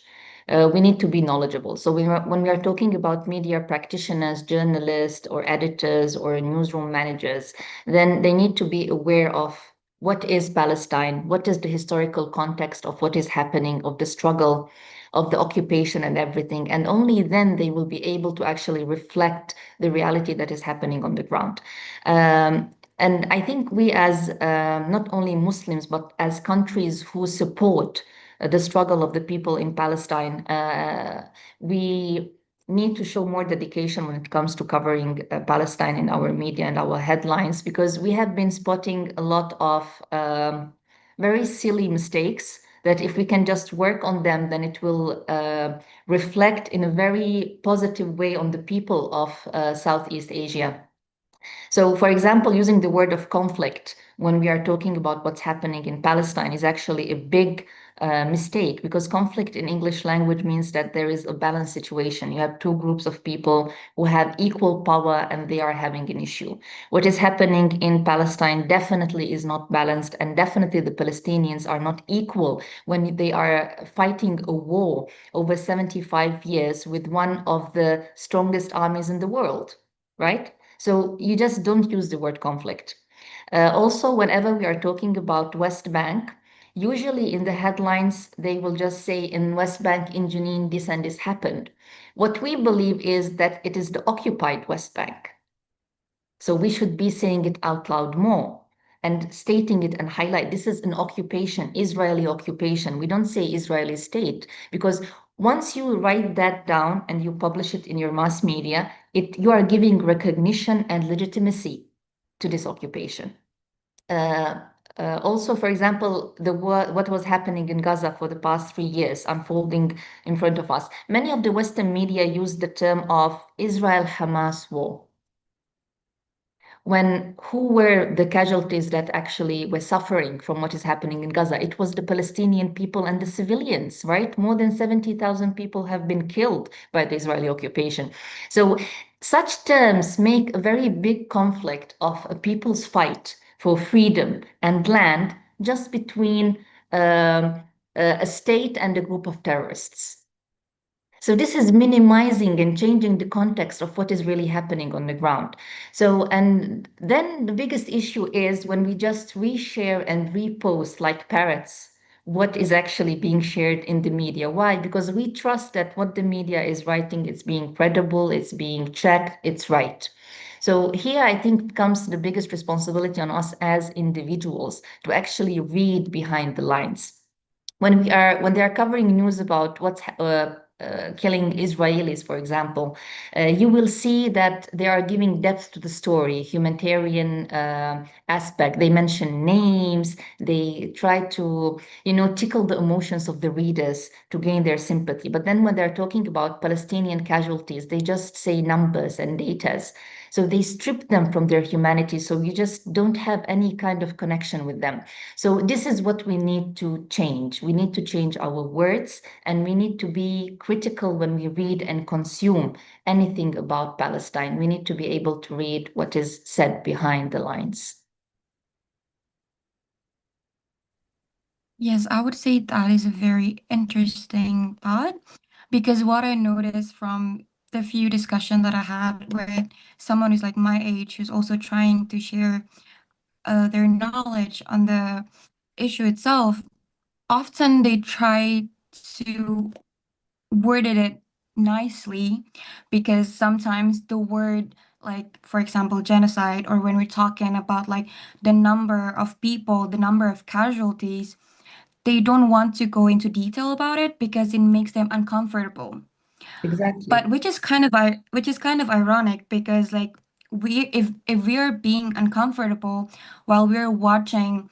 We need to be knowledgeable. So when we are talking about media practitioners, journalists, or editors, or newsroom managers, then they need to be aware of what is Palestine, what is the historical context of what is happening, of the struggle, of the occupation and everything. And only then they will be able to actually reflect the reality that is happening on the ground. And I think we, as not only Muslims, but as countries who support the struggle of the people in Palestine, we need to show more dedication when it comes to covering Palestine in our media and our headlines, because we have been spotting a lot of very silly mistakes that if we can just work on them, then it will reflect in a very positive way on the people of Southeast Asia. So, for example, using the word of conflict when we are talking about what's happening in Palestine is actually a big mistake, because conflict in English language means that there is a balanced situation. You have two groups of people who have equal power and they are having an issue. What is happening in Palestine definitely is not balanced, and definitely the Palestinians are not equal when they are fighting a war over 75 years with one of the strongest armies in the world, right? So you just don't use the word conflict. Also, whenever we are talking about West Bank, usually in the headlines, they will just say in West Bank, in Jenin, this and this happened. What we believe is that it is the occupied West Bank. So we should be saying it out loud more and stating it and highlight this is an occupation, Israeli occupation. We don't say Israeli state, because once you write that down and you publish it in your mass media, you are giving recognition and legitimacy to this occupation. Also, for example, what was happening in Gaza for the past 3 years unfolding in front of us. Many of the Western media use the term of Israel-Hamas war. When who were the casualties that actually were suffering from what is happening in Gaza? It was the Palestinian people and the civilians, right? More than 70,000 people have been killed by the Israeli occupation. So such terms make a very big conflict of a people's fight for freedom and land just between a state and a group of terrorists. So this is minimizing and changing the context of what is really happening on the ground. So, and then the biggest issue is when we just reshare and repost like parrots what is actually being shared in the media. Why? Because we trust that what the media is writing, it's being credible, it's being checked, it's right. So here I think comes the biggest responsibility on us as individuals to actually read behind the lines. When they are covering news about what's killing Israelis, for example, you will see that they are giving depth to the story, humanitarian aspect. They mention names. They try to, tickle the emotions of the readers to gain their sympathy. But then when they're talking about Palestinian casualties, they just say numbers and datas. So they strip them from their humanity. So you just don't have any kind of connection with them. So this is what we need to change. We need to change our words, and we need to be critical when we read and consume anything about Palestine. We need to be able to read what is said behind the lines. Yes, I would say that is a very interesting thought, because what I noticed from the few discussion that I had with someone who's like my age, who's also trying to share their knowledge on the issue itself, often they try to worded it nicely, because sometimes the word, like for example genocide, or when we're talking about like the number of people, the number of casualties, they don't want to go into detail about it because it makes them uncomfortable. Exactly. But which is kind of ironic because like if we're being uncomfortable while we're watching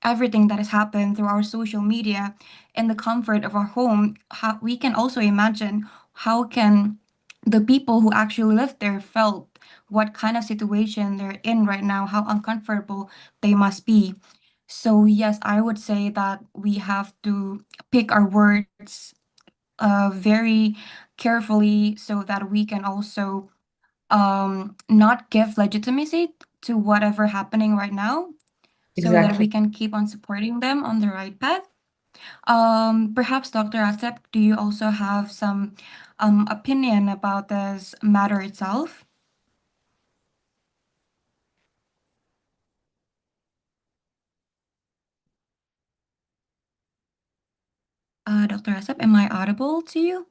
everything that has happened through our social media in the comfort of our home, how we can also imagine how can the people who actually live there felt, what kind of situation they're in right now, how uncomfortable they must be. So yes, I would say that we have to pick our words very carefully so that we can also not give legitimacy to whatever happening right now, so that we Exactly. can keep on supporting them on the right path. Perhaps Dr. Asep, do you also have some opinion about this matter itself? Dr. Asep, am I audible to you?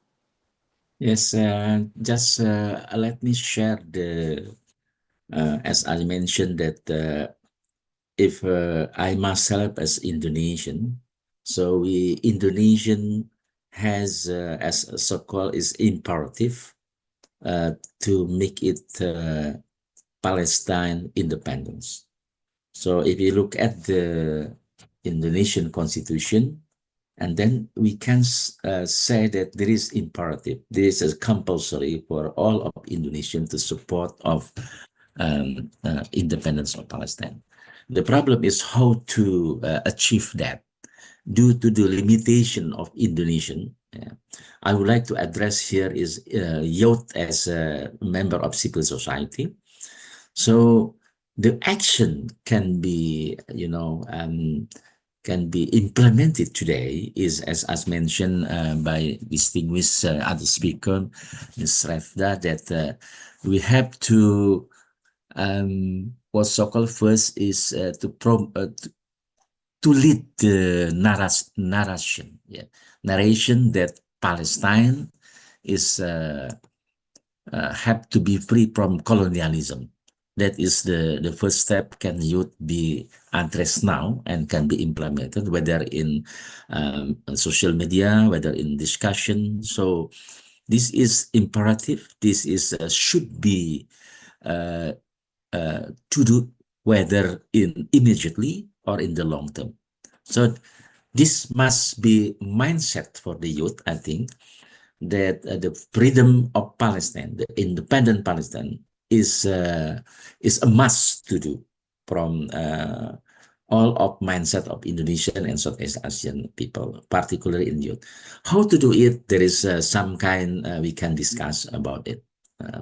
Yes, just let me share the, as I mentioned that if I myself as Indonesian, so we Indonesian has as a so-called is imperative to make it Palestine independence. So if you look at the Indonesian constitution, and then we can say that there is imperative. This is compulsory for all of Indonesian to support of independence of Palestine. The problem is how to achieve that due to the limitation of Indonesian. I would like to address here is youth as a member of civil society. So the action can be, can be implemented today is as mentioned by distinguished other speaker, Ms. Revda, that we have to what's so-called first is to lead the narration that Palestine is have to be free from colonialism. That is the first step. Can youth be addressed now and can be implemented, whether in social media, whether in discussion. So this is imperative. This is should be to do, whether in immediately or in the long term. So this must be mindset for the youth, I think, that the freedom of Palestine, the independent Palestine, is a must to do from all of mindset of Indonesian and Southeast Asian people, particularly in youth. How to do it? There is some kind we can discuss about it.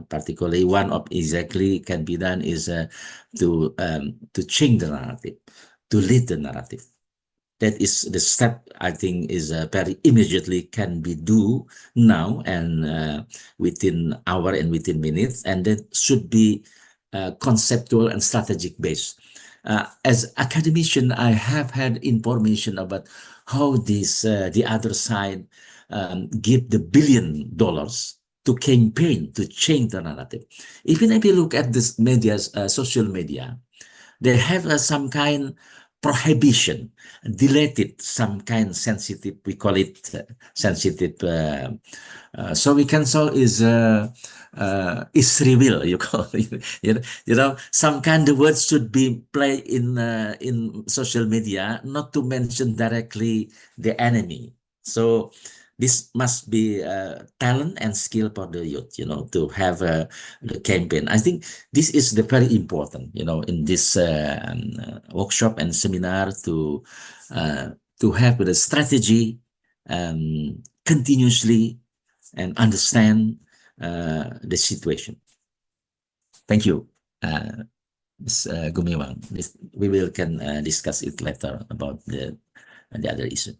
Particularly, one of exactly can be done is to change the narrative, to lead the narrative. That is the step I think is very immediately can be do now and within hour and within minutes, and that should be conceptual and strategic based. As academician, I have had information about how this the other side give the $1 billion to campaign to change the narrative. Even if you look at this media's social media, they have some kind prohibition, deleted some kind sensitive, we call it sensitive. So we can so is reveal, you call it. Some kind of words should be played in social media, not to mention directly the enemy. So this must be talent and skill for the youth, to have the campaign. I think this is the very important, in this workshop and seminar to have the strategy continuously and understand the situation. Thank you, Ms. Gumiwang. We will can discuss it later about the other issue.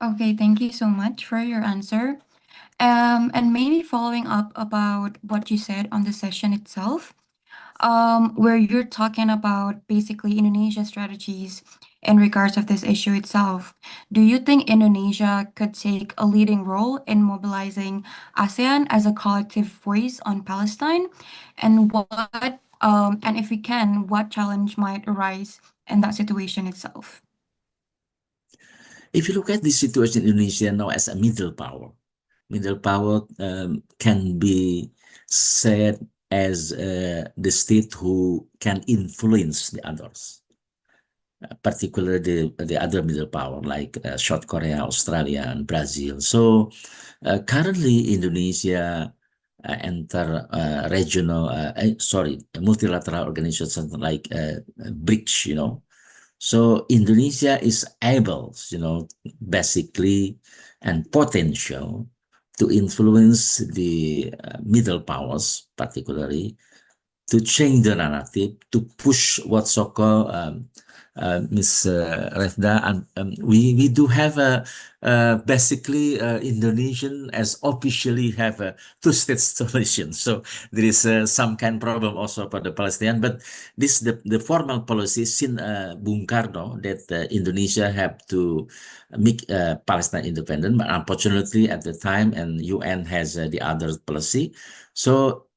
Okay, thank you so much for your answer. And maybe following up about what you said on the session itself, where you're talking about basically Indonesia strategies in regards of this issue itself. Do you think Indonesia could take a leading role in mobilizing ASEAN as a collective voice on Palestine? And and if we can, what challenge might arise in that situation itself? if you look at the situation in Indonesia now as a middle power can be said as the state who can influence the others, particularly the other middle power like South Korea, Australia, and Brazil. So currently Indonesia enter multilateral organizations like BRICS, you know. So Indonesia is able, you know, basically and potential to influence the middle powers, particularly to change the narrative, to push what so-called Ms. Revda, and we do have basically Indonesian as officially have a two-state solution. So there is some kind of problem also for the Palestinian, but this the formal policy since Bung Karno that Indonesia have to make Palestine independent, but unfortunately at the time and UN has the other policy. So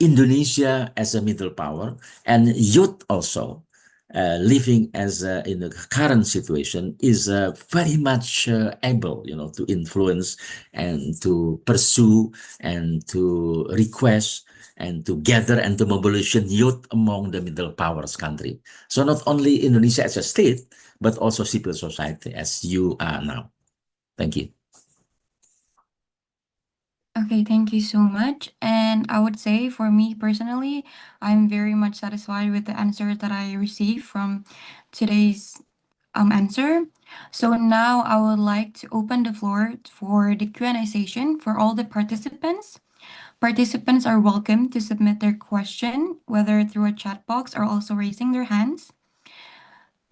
Indonesia as a middle power and youth also living as in the current situation is very much able, you know, to influence and to pursue and to request and to gather and to mobilization youth among the middle powers country. So not only Indonesia as a state, but also civil society as you are now. Thank you. Okay, thank you so much. And I would say for me personally, I'm very much satisfied with the answer that I received from today's answer. So now I would like to open the floor for the Q&A session for all the participants. Participants are welcome to submit their question, whether through a chat box or also raising their hands.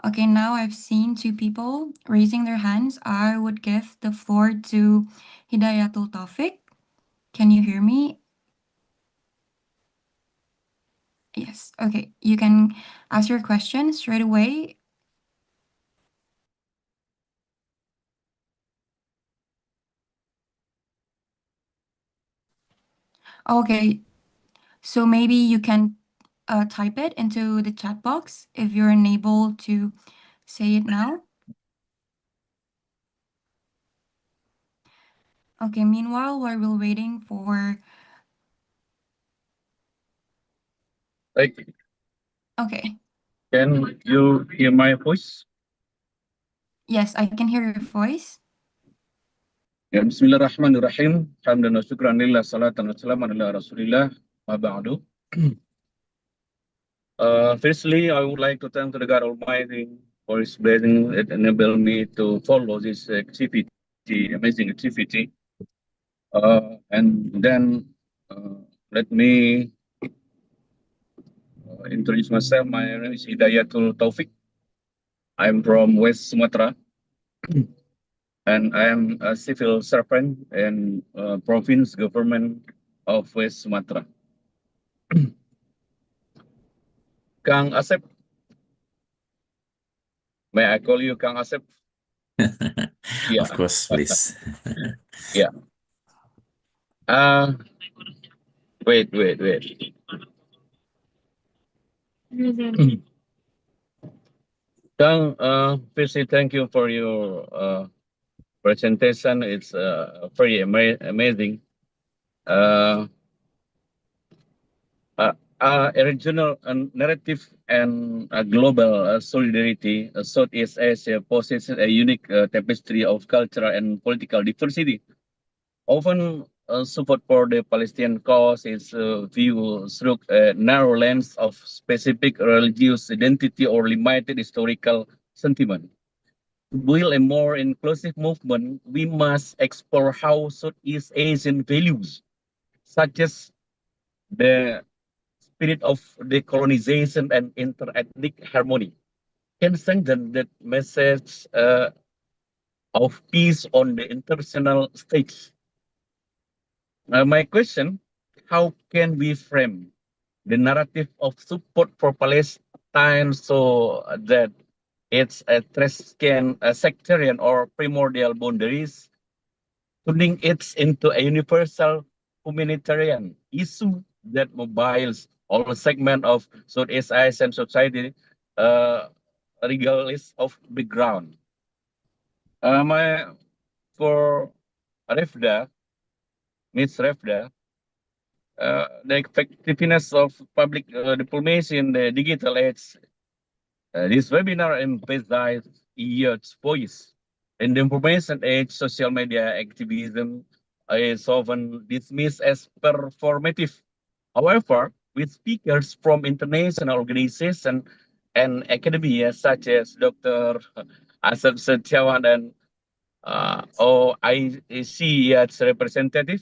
Okay, now I've seen two people raising their hands. I would give the floor to Hidayatul Taufik. Can you hear me? Yes, okay. You can ask your question straight away. Okay, so maybe you can type it into the chat box if you're unable to say it now. Okay, meanwhile, while we're waiting for... Okay. Can you hear my voice? Yes, I can hear your voice. Ya, Bismillahirrahmanirrahim. Hamdan wa syukran lillah, salatan wa salaman ala rasulillah, wa ba'du. Firstly, I would like to thank the God Almighty for His blessing that enabled me to follow this activity, amazing activity. And then let me introduce myself. My name is Hidayatul Taufik. I'm from West Sumatra. And I am a civil servant in province government of West Sumatra. Kang Asep, may I call you Kang Asep? Yeah. Of course, please. Yeah. Wait. Kang, firstly, thank you for your presentation. It's very amazing. A regional narrative and a global solidarity, Southeast Asia possesses a unique tapestry of cultural and political diversity. Often, support for the Palestinian cause is viewed through a narrow lens of specific religious identity or limited historical sentiment. To build a more inclusive movement, we must explore how Southeast Asian values, such as the spirit of decolonization and inter-ethnic harmony, can strengthen that message of peace on the international stage. My question, how can we frame the narrative of support for Palestine so that it's a Trescan, a sectarian or primordial boundaries, turning it into a universal humanitarian issue that mobiles all segment of Southeast Asian society, regardless of background? For Revda, Miss Revda, the effectiveness of public diplomacy in the digital age. This webinar emphasizes youth's voice. In the information age, social media activism is often dismissed as performative. However, with speakers from international organizations and academia such as Dr. Asep Setiawan and OICYouth representative,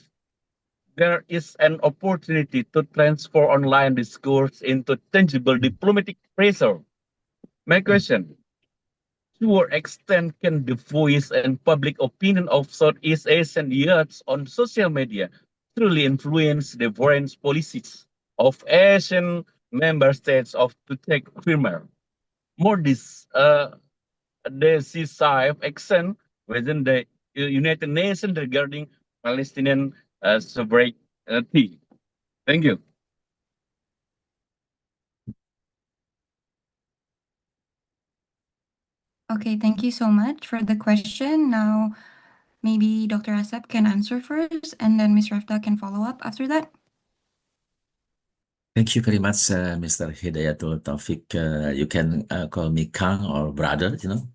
there is an opportunity to transfer online discourse into tangible diplomatic pressure. My question, to what extent can the voice and public opinion of Southeast Asian youths on social media truly influence the foreign policies of Asian member states of to take firmer, more decisive action within the United Nations regarding Palestinian sovereignty? Thank you. Okay, thank you so much for the question. Now, maybe Dr. Asep can answer first, and then Ms. Revda can follow up after that. Thank you very much, Mr. Hidayatul Taufik. You can call me Kang or brother, you know.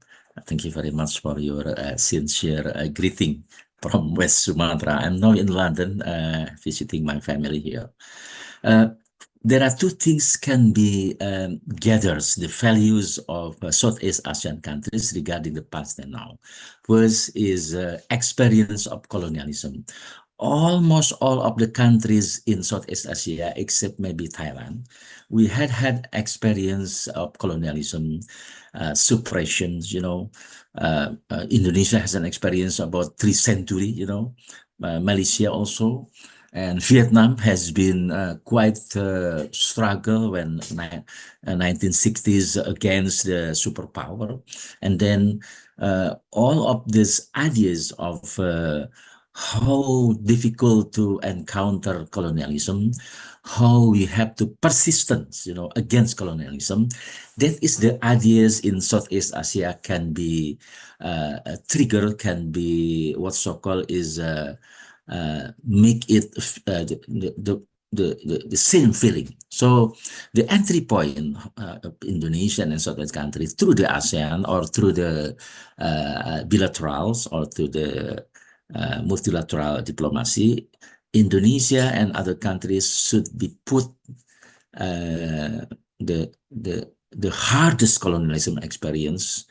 Thank you very much for your sincere greeting from West Sumatra. I'm now in London visiting my family here. There are two things can be gathers the values of Southeast Asian countries regarding the Palestine now. First is experience of colonialism. Almost all of the countries in Southeast Asia, except maybe Thailand, we had experience of colonialism, suppressions, you know. Indonesia has an experience about 3 centuries, you know. Malaysia also. And Vietnam has been quite struggle when 1960s against the superpower. And then all of these ideas of how difficult to encounter colonialism, how we have to persistence, you know, against colonialism. That is the ideas in Southeast Asia can be a trigger, can be what so-called is make it the same feeling. So the entry point of Indonesian and Southeast countries through the ASEAN or through the bilaterals or through the multilateral diplomacy, Indonesia and other countries should be put the hardest colonialism experience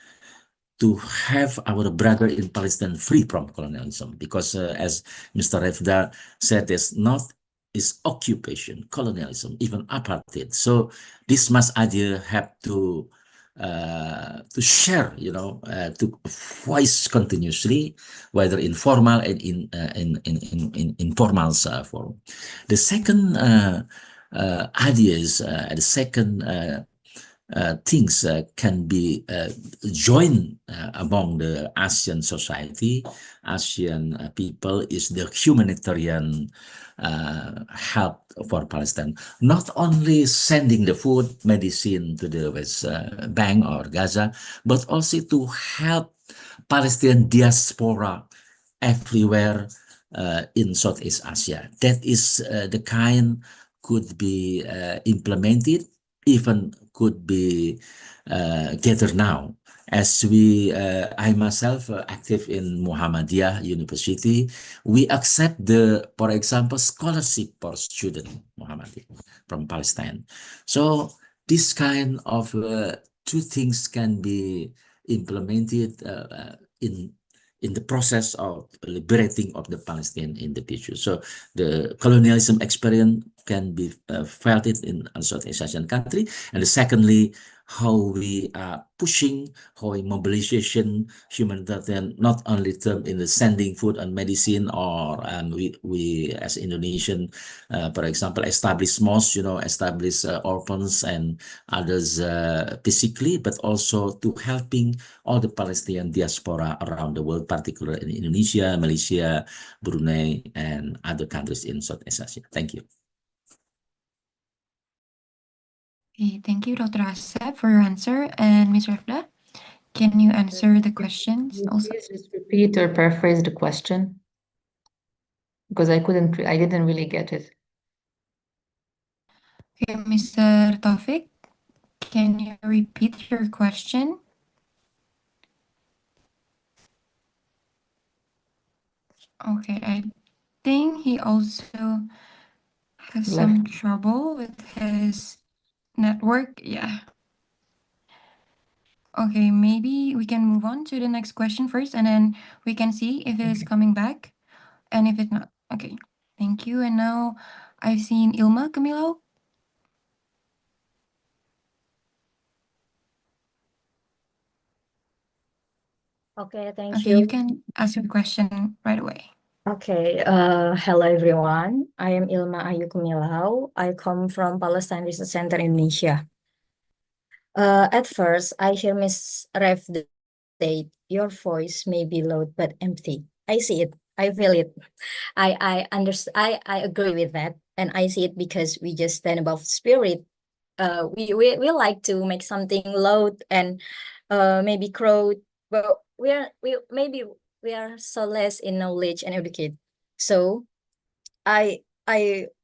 to have our brother in Palestine free from colonialism, because as Mr. Revda said, there's not is occupation, colonialism, even apartheid. So this must either have to share, you know, to voice continuously, whether informal and in informal form. The second ideas, the second things can be joined among the ASEAN society, ASEAN people, is the humanitarian help for Palestine. Not only sending the food, medicine to the West Bank or Gaza, but also to help Palestinian diaspora everywhere in Southeast Asia. That is the kind could be implemented, even could be gathered now. As I myself active in Muhammadiyah University, we accept for example, scholarship for student Muhammadiyah from Palestine. So this kind of two things can be implemented in the process of liberating of the Palestine in the future. So the colonialism experience can be felt it in a Southeast Asian country. And secondly, how we are pushing, how mobilization, humanitarian, not only term in the sending food and medicine, or we as Indonesian, for example, establish mosques, you know, establish orphans and others physically, but also to helping all the Palestinian diaspora around the world, particularly in Indonesia, Malaysia, Brunei, and other countries in Southeast Asia. Thank you. Okay, thank you, Dr. Asep, for your answer. And Ms. Revda? Can you answer the questions Can you also? please just repeat or paraphrase the question? Because I didn't really get it. Okay, Mr. Taufik, can you repeat your question? Okay, I think he also has some trouble with his network. Yeah. Okay, maybe we can move on to the next question first, and then we can see if it is coming back, and if it's not. Okay, thank you. And now I've seen Ilma Camilo. Okay, thank Okay, you. you can ask your question right away. Okay, hello everyone. I am Ilma Ayu Kumilau. I come from Palestine Research Center, Indonesia. At first, I hear Miss Revda say, your voice may be loud but empty. I see it. I feel it. I agree with that. And I see it because we just stand above spirit. We like to make something loud and maybe crowd, but we are so less in knowledge and educate. So I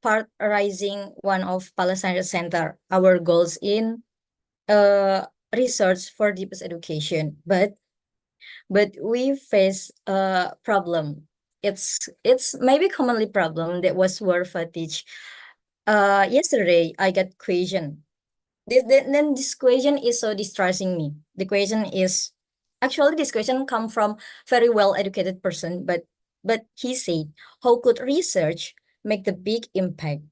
part rising one of Palestine Center. Our goals in research for deepest education, but we face a problem. It's maybe commonly problem that was war fatigue. Yesterday I got question. Then this question is so distressing me. The question is actually this question come from very well educated person, but he said, how could research make the big impact?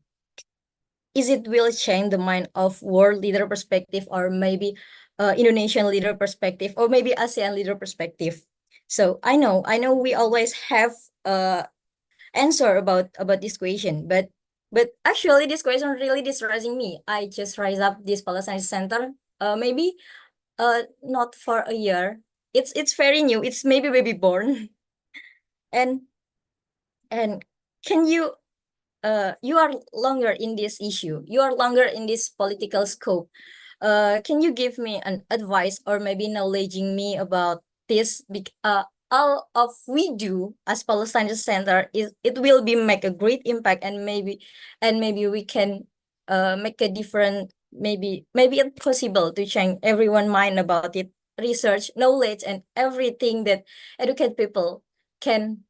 Is it will change the mind of world leader perspective, or maybe Indonesian leader perspective, or maybe ASEAN leader perspective? So I know we always have answer about this question, but actually this question really distressing me. I just rise up this Palestine Center maybe not for a year. It's very new. It's maybe baby born. and can you you are longer in this issue. You are longer in this political scope. Can you give me an advice or maybe knowledging me about this? All of we do as Palestine Center is it will be make a great impact, and maybe we can make a different. Maybe it's possible to change everyone mind about it. Research, knowledge, and everything that educate people can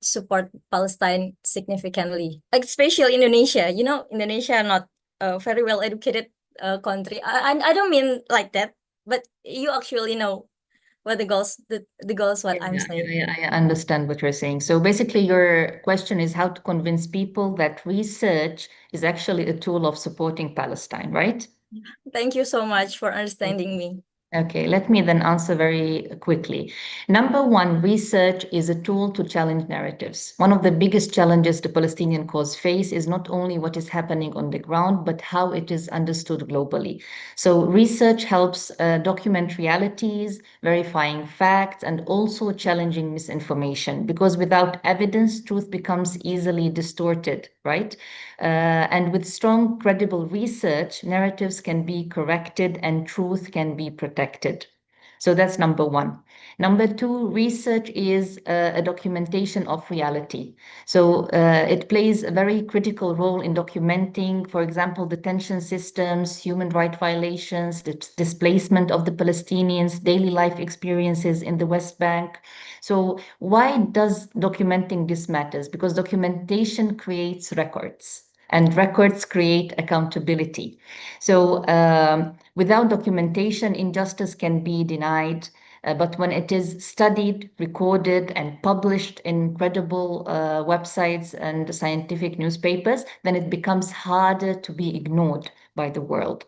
support Palestine significantly, especially Indonesia. You know, Indonesia not a very well educated country. I don't mean like that, but you actually know what the goals what I'm saying. I understand what you're saying. So basically, your question is how to convince people that research is actually a tool of supporting Palestine, right? Thank you so much for understanding me. Okay, let me then answer very quickly. Number one, research is a tool to challenge narratives. One of the biggest challenges the Palestinian cause face is not only what is happening on the ground, but how it is understood globally. So research helps document realities, verifying facts, and also challenging misinformation, because without evidence, truth becomes easily distorted, right? And with strong, credible research, narratives can be corrected and truth can be protected. So that's number one. Number two, research is a documentation of reality. So it plays a very critical role in documenting, for example, detention systems, human rights violations, the displacement of the Palestinians, daily life experiences in the West Bank. So why does documenting this matters? Because documentation creates records, and records create accountability. So without documentation, injustice can be denied. But when it is studied, recorded, and published in credible websites and scientific newspapers, then it becomes harder to be ignored by the world.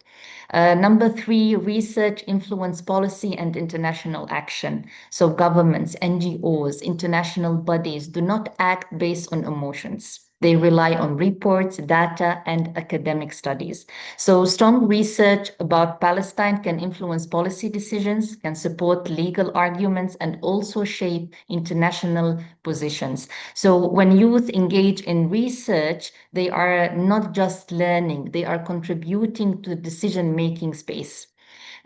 Number three, research influence policy and international action. So governments, NGOs, international bodies do not act based on emotions. They rely on reports, data, and academic studies. So strong research about Palestine can influence policy decisions, can support legal arguments, and also shape international positions. So when youth engage in research, they are not just learning, they are contributing to decision-making space.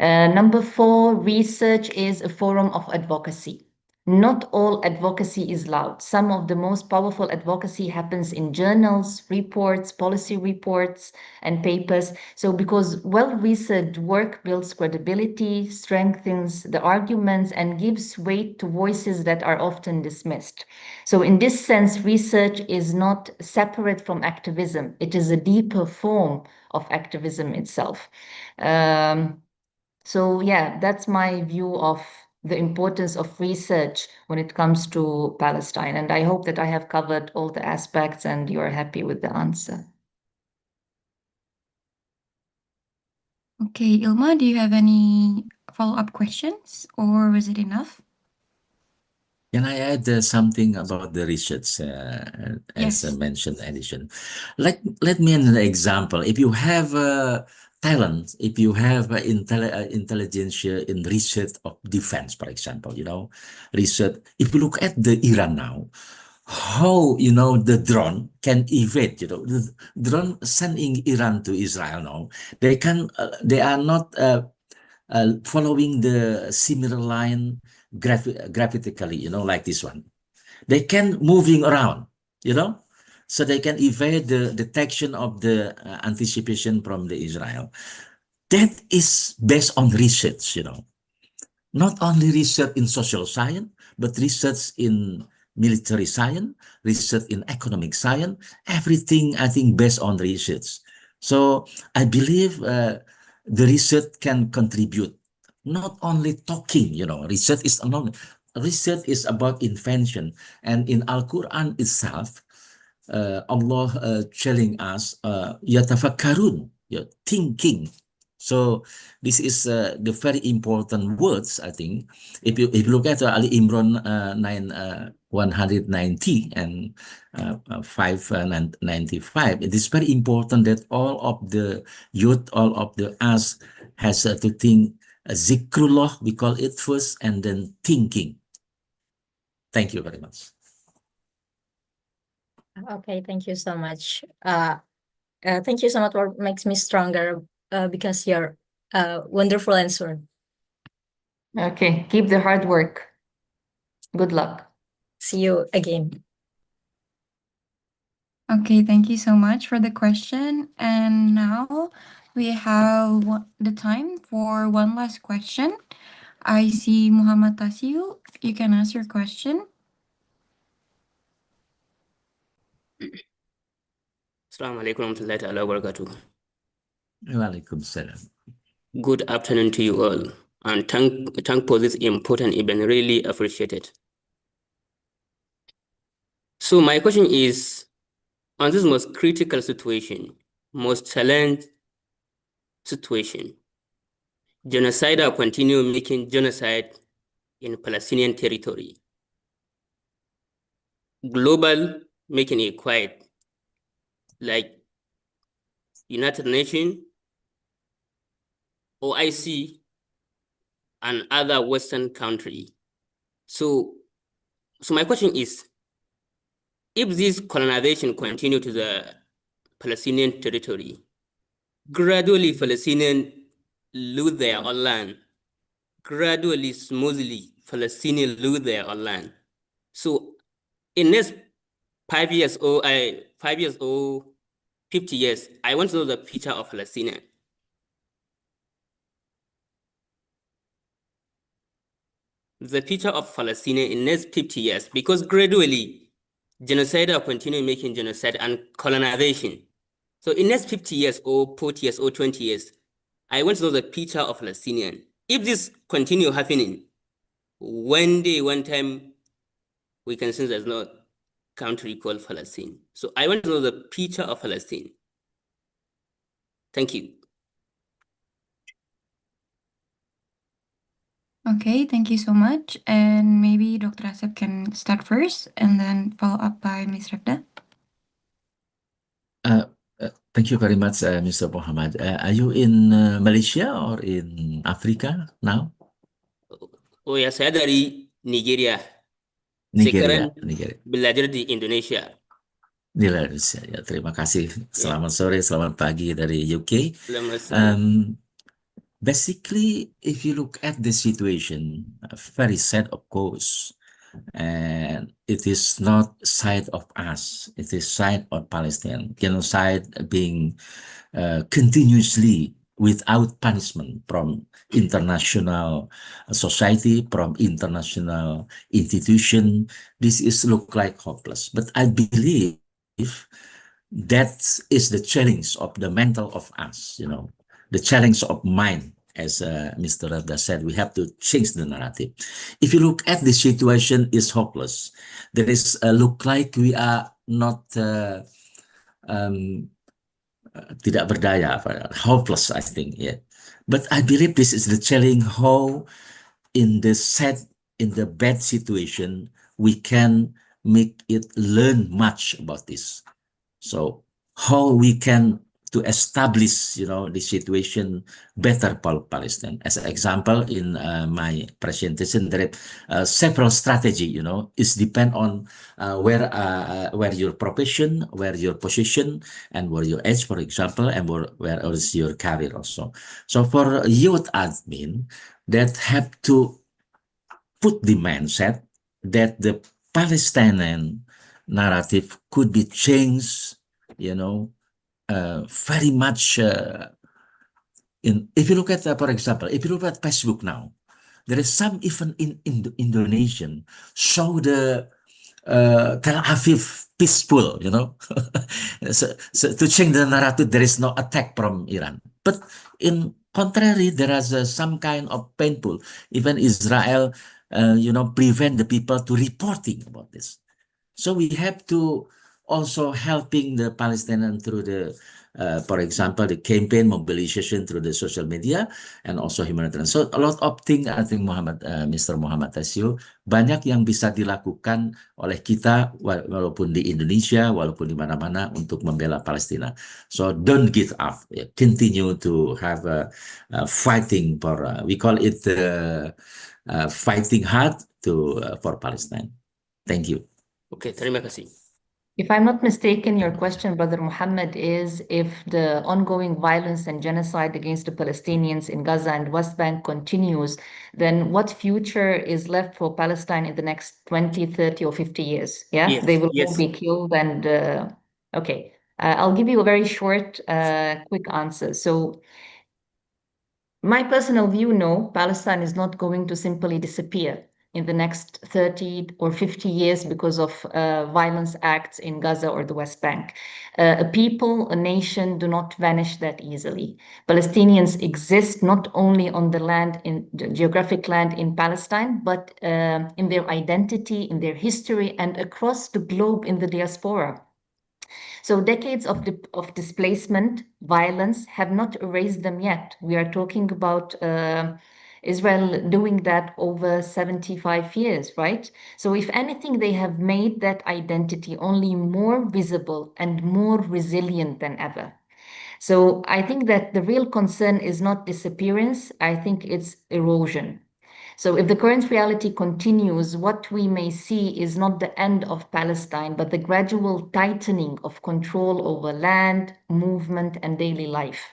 Number 4, research is a forum of advocacy. Not all advocacy is loud. Some of the most powerful advocacy happens in journals, reports, policy reports, and papers. So because well-researched work builds credibility, strengthens the arguments, and gives weight to voices that are often dismissed. So in this sense, research is not separate from activism. It is a deeper form of activism itself. So yeah, that's my view of the importance of research when it comes to Palestine. And I hope that I have covered all the aspects and you're happy with the answer. Okay, Ilma, do you have any follow-up questions or was it enough? Can I add something about the research, as Yes. mentioned, addition? Let me an example. If you have talent, if you have intelligence in research of defense, for example, research. If you look at the Iran now, how the drone can evade, the drone sending Iran to Israel now. They are not following the similar line gravitatically, like this one. They can moving around, so they can evade the detection of the anticipation from the Israel. That is based on research, not only research in social science, but research in military science, research in economic science, everything, I think, based on research. So I believe the research can contribute, not only talking, research is about invention. And in Al-Quran itself, Allah telling us, yatafakkarun, thinking. So this is the very important words, I think. If you look at Ali Imran 190 and 595, it is very important that all of the youth, all of the us has to think zikrullah, we call it first, and then thinking. Thank you very much. Okay, thank you so much. Thank you so much for makes me stronger because you're wonderful answer. Okay, keep the hard work. Good luck. See you again. Okay, thank you so much for the question. And now we have the time for one last question. I see Muhammad Tasiu. You can ask your question. Assalamualaikum warahmatullahi wabarakatuh. Waalaikumsalam. Good afternoon to you all, and thank for this important event. Really appreciate it. So my question is, on this most critical situation, most challenged situation, genocide continue making genocide in Palestinian territory. Global making it quiet, like United Nations, OIC, and other Western countries. So my question is, if this colonization continue to the Palestinian territory, gradually Palestinians lose their own land. Gradually, smoothly, Palestinians lose their own land. So in next 5 years or 5 years or 50 years, I want to know the future of Palestinians. The future of Palestine in next 50 years, because gradually genocide are continue making genocide and colonization. So in next 50 years or 40 years or 20 years, I want to know the future of Palestinian. If this continue happening, one day, one time, we can see there's no country called Palestine. So I want to know the future of Palestine. Thank you. Okay, thank you so much. And maybe Dr. Asep can start first and then follow up by Ms. Revda. Thank you very much, Mr. Muhammad. Are you in Malaysia or in Africa now? Oh ya, saya dari Nigeria. Nigeria. Sekarang belajar di Indonesia. Di Indonesia, ya. Terima kasih. Selamat sore, selamat pagi dari UK. Selamat sore. Basically, if you look at the situation, very sad, of course, and it is not side of us, it is side of Palestine. Genocide being continuously without punishment from international society, from international institution. This is look like hopeless. But I believe that is the challenge of the mental of us, the challenge of mind. As Mr. Revda said, we have to change the narrative. If you look at the situation is hopeless, there is look like we are not tidak berdaya, hopeless, I think, yeah. But I believe this is the challenge how in the bad situation, we can make it learn much about this. So how we can to establish, the situation better for Palestine. As an example, in my presentation, there are several strategy, is depend on where your profession, where your position, and where your age, for example, and where is your career also. So for youth admin, that have to put the mindset that the Palestinian narrative could be changed, very much if you look at, for example, if you look at Facebook now, there is some even in Indonesian show the Tel Aviv peaceful, so to change the narrative, there is no attack from Iran. But in contrary, there is some kind of painful. Even Israel, prevent the people to reporting about this. So we have to also helping the Palestinian through the, for example, the campaign mobilization through the social media and also humanitarian. So a lot of things, I think Mr. Muhammad Tasyo, banyak yang bisa dilakukan oleh kita walaupun di Indonesia, walaupun di mana-mana untuk membela Palestina. So don't give up, continue to have fighting for, we call it fighting hard for Palestine. Thank you. Okay, terima kasih. If I'm not mistaken, your question, Brother Muhammad, is if the ongoing violence and genocide against the Palestinians in Gaza and West Bank continues, then what future is left for Palestine in the next 20, 30, or 50 years? Yeah, Yes, they will yes. all be killed. And okay, I'll give you a very short, quick answer. So my personal view, no, Palestine is not going to simply disappear in the next 30 or 50 years because of violence acts in Gaza or the West Bank. A people, a nation do not vanish that easily. Palestinians exist not only on the land, in the geographic land in Palestine, but in their identity, in their history, and across the globe in the diaspora. So decades of displacement, violence have not erased them yet. We are talking about Israel doing that over 75 years, right? So if anything, they have made that identity only more visible and more resilient than ever. So I think that the real concern is not disappearance, I think it's erosion. So if the current reality continues, what we may see is not the end of Palestine, but the gradual tightening of control over land, movement, and daily life.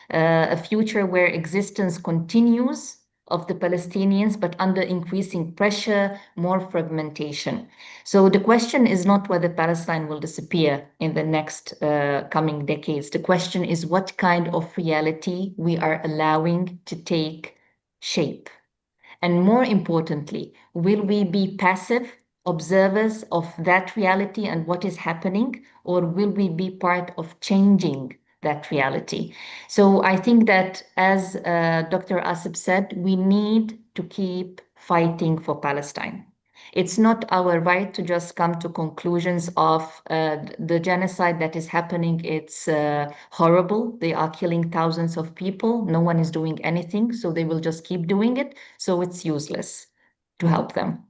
A future where existence continues of the Palestinians, but under increasing pressure, more fragmentation. So the question is not whether Palestine will disappear in the next coming decades. The question is what kind of reality we are allowing to take shape. And more importantly, will we be passive observers of that reality and what is happening, or will we be part of changing that reality? So I think that, as Dr. Asep said, we need to keep fighting for Palestine. It's not our right to just come to conclusions of the genocide that is happening. It's horrible. They are killing thousands of people. No one is doing anything, so they will just keep doing it. So it's useless to help them.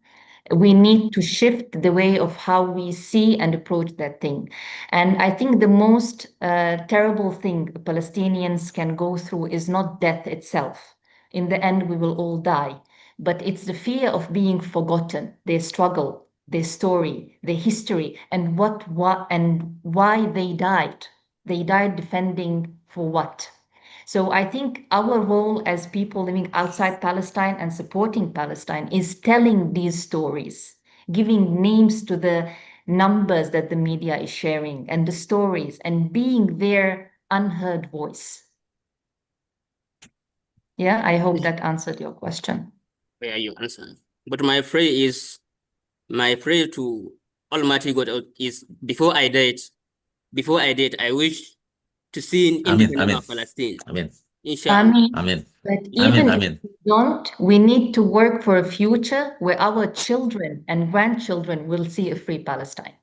We need to shift the way of how we see and approach that thing. And I think the most terrible thing Palestinians can go through is not death itself. In the end, we will all die. But it's the fear of being forgotten, their struggle, their story, their history, and what and why they died. They died defending for what? So I think our role as people living outside Palestine and supporting Palestine is telling these stories, giving names to the numbers that the media is sharing and the stories, and being their unheard voice. Yeah, I hope that answered your question. Yeah, you answer. But my prayer to Almighty God is before I did, I wish to see an independent of Palestine. Amin. Inshallah. Amin. But even if Amin. we don't, we need to work for a future where our children and grandchildren will see a free Palestine.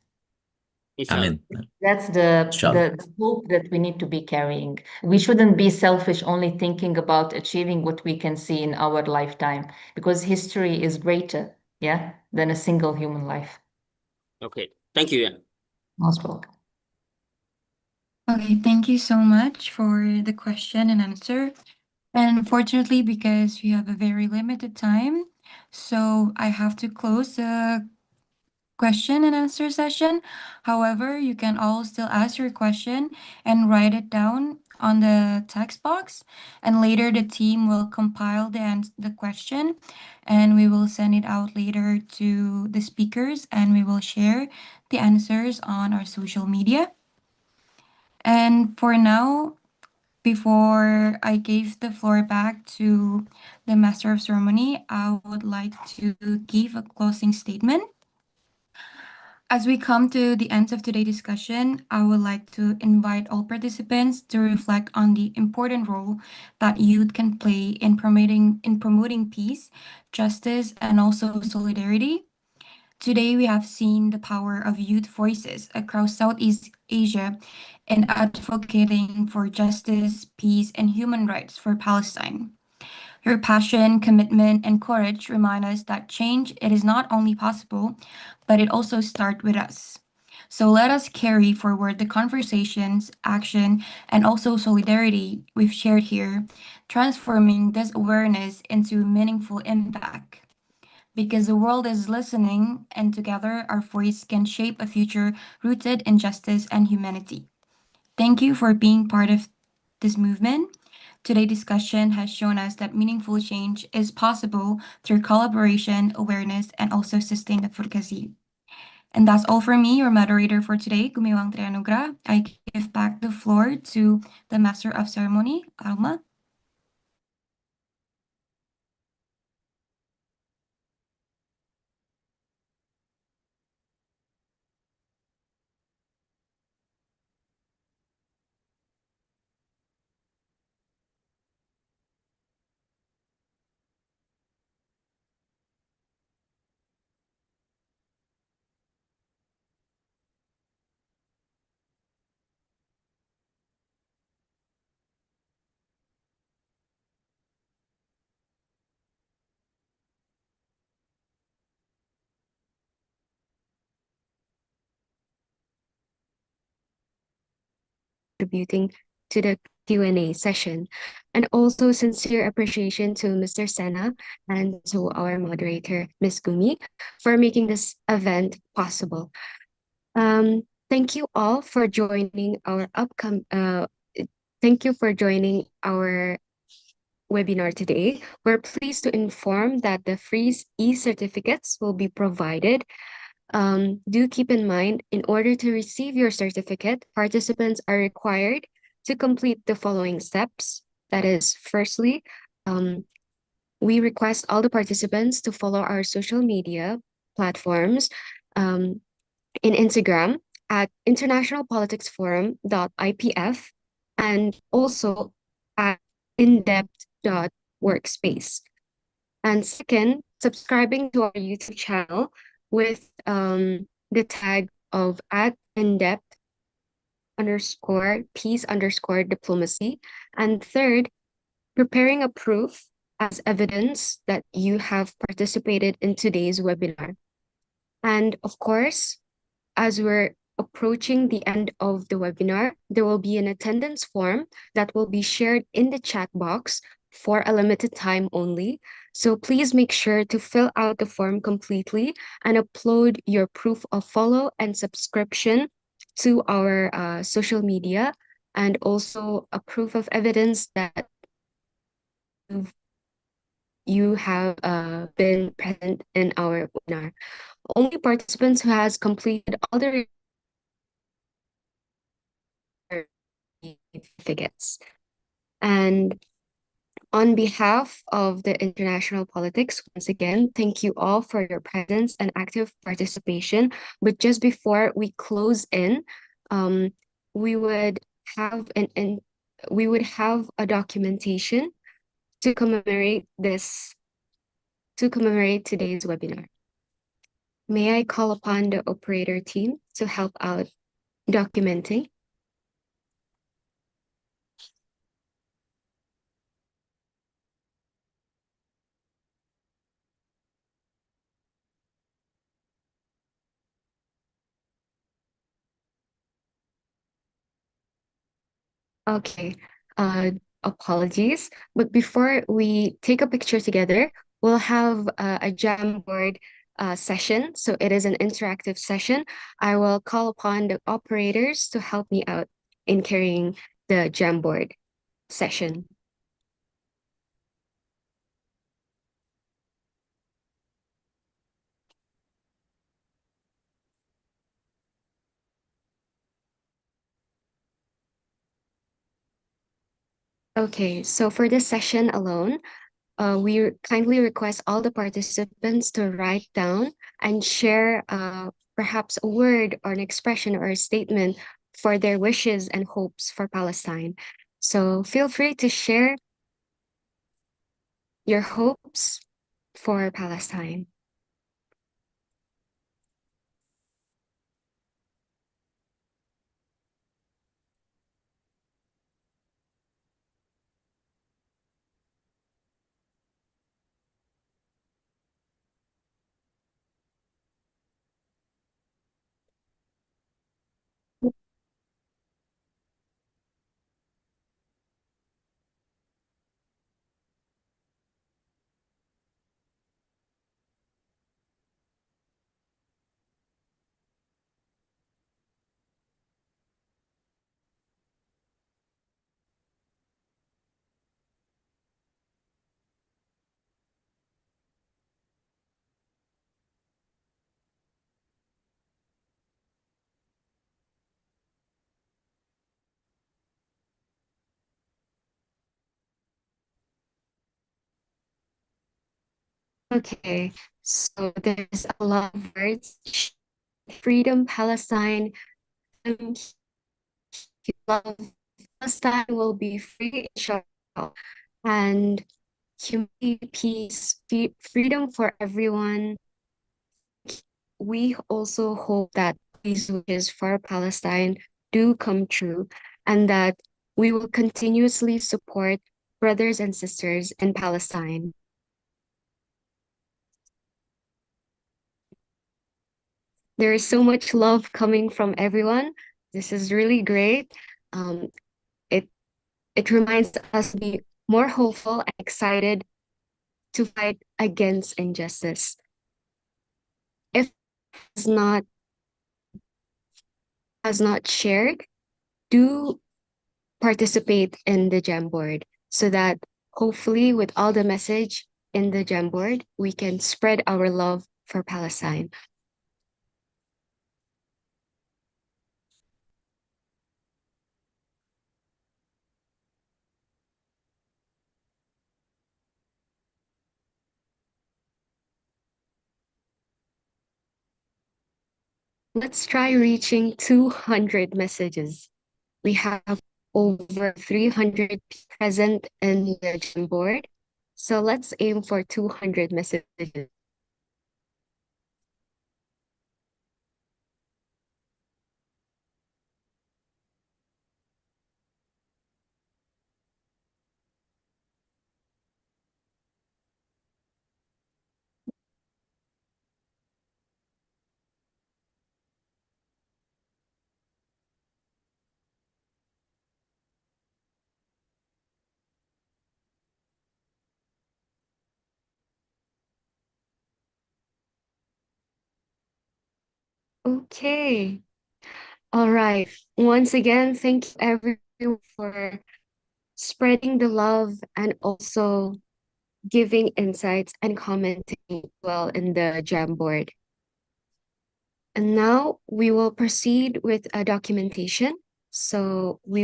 Inshallah. Amin. That's the Inshallah. hope that we need to be carrying. We shouldn't be selfish, only thinking about achieving what we can see in our lifetime, because history is greater, yeah, than a single human life. Okay. Thank you. Yeah. Most welcome. Okay, thank you so much for the question and answer. And unfortunately, because we have a very limited time, so I have to close the question and answer session. However, you can all still ask your question and write it down on the text box, and later the team will compile the question, and we will send it out later to the speakers, and we will share the answers on our social media. And for now, before I give the floor back to the Master of Ceremony, I would like to give a closing statement. As we come to the end of today's discussion, I would like to invite all participants to reflect on the important role that youth can play in promoting peace, justice, and also solidarity. Today, we have seen the power of youth voices across Southeast Asia in advocating for justice, peace, and human rights for Palestine. Your passion, commitment, and courage remind us that change it is not only possible, but it also starts with us. So let us carry forward the conversations, action, and also solidarity we've shared here, transforming this awareness into meaningful impact. Because the world is listening, and together our voice can shape a future rooted in justice and humanity. Thank you for being part of this movement. Today's discussion has shown us that meaningful change is possible through collaboration, awareness, and also sustained advocacy. And that's all for me, your moderator for today, Gumiwang Trianugra. I give back the floor to the Master of Ceremony, Alma. Contributing to the Q&A session. And also sincere appreciation to Mr. Sena and to our moderator, Ms. Gumi, for making this event possible. Thank you all for joining our thank you for joining our webinar today. We're pleased to inform that the free e-certificates will be provided. Do keep in mind, in order to receive your certificate, participants are required to complete the following steps. That is, firstly, we request all the participants to follow our social media platforms in Instagram at internationalpoliticsforum.ipf and also at indepth.workspace. And second, subscribing to our YouTube channel with the tag of at indepth_peace_diplomacy. And third, preparing a proof as evidence that you have participated in today's webinar. And of course, as we're approaching the end of the webinar, there will be an attendance form that will be shared in the chat box for a limited time only. So please make sure to fill out the form completely and upload your proof of follow and subscription to our social media and also a proof of evidence that you have been present in our webinar. Only participants who has completed all the certificates. And on behalf of the International Politics, once again, thank you all for your presence and active participation. But just before we close in, we would have a documentation to commemorate today's webinar. May I call upon the operator team to help out documenting? Okay, apologies. But before we take a picture together, we'll have a Jamboard session. So it is an interactive session. I will call upon the operators to help me out in carrying the Jamboard session. Okay, so for this session alone, we kindly request all the participants to write down and share perhaps a word or an expression or a statement for their wishes and hopes for Palestine. So feel free to share your hopes for Palestine. Okay, so there's a lot of words. Freedom, Palestine, love, Palestine will be free, inshallah. And humanity, peace, freedom for everyone. We also hope that these wishes for Palestine do come true and that we will continuously support brothers and sisters in Palestine. There is so much love coming from everyone. This is really great. It reminds us to be more hopeful and excited to fight against injustice. If has not shared, do participate in the Jamboard so that hopefully with all the message in the Jamboard, we can spread our love for Palestine. Let's try reaching 200 messages. We have over 300 present in the Jamboard. So let's aim for 200 messages. Okay. All right. Once again, thank you everyone for spreading the love and also giving insights and commenting well in the Jamboard. And now we will proceed with a documentation. So we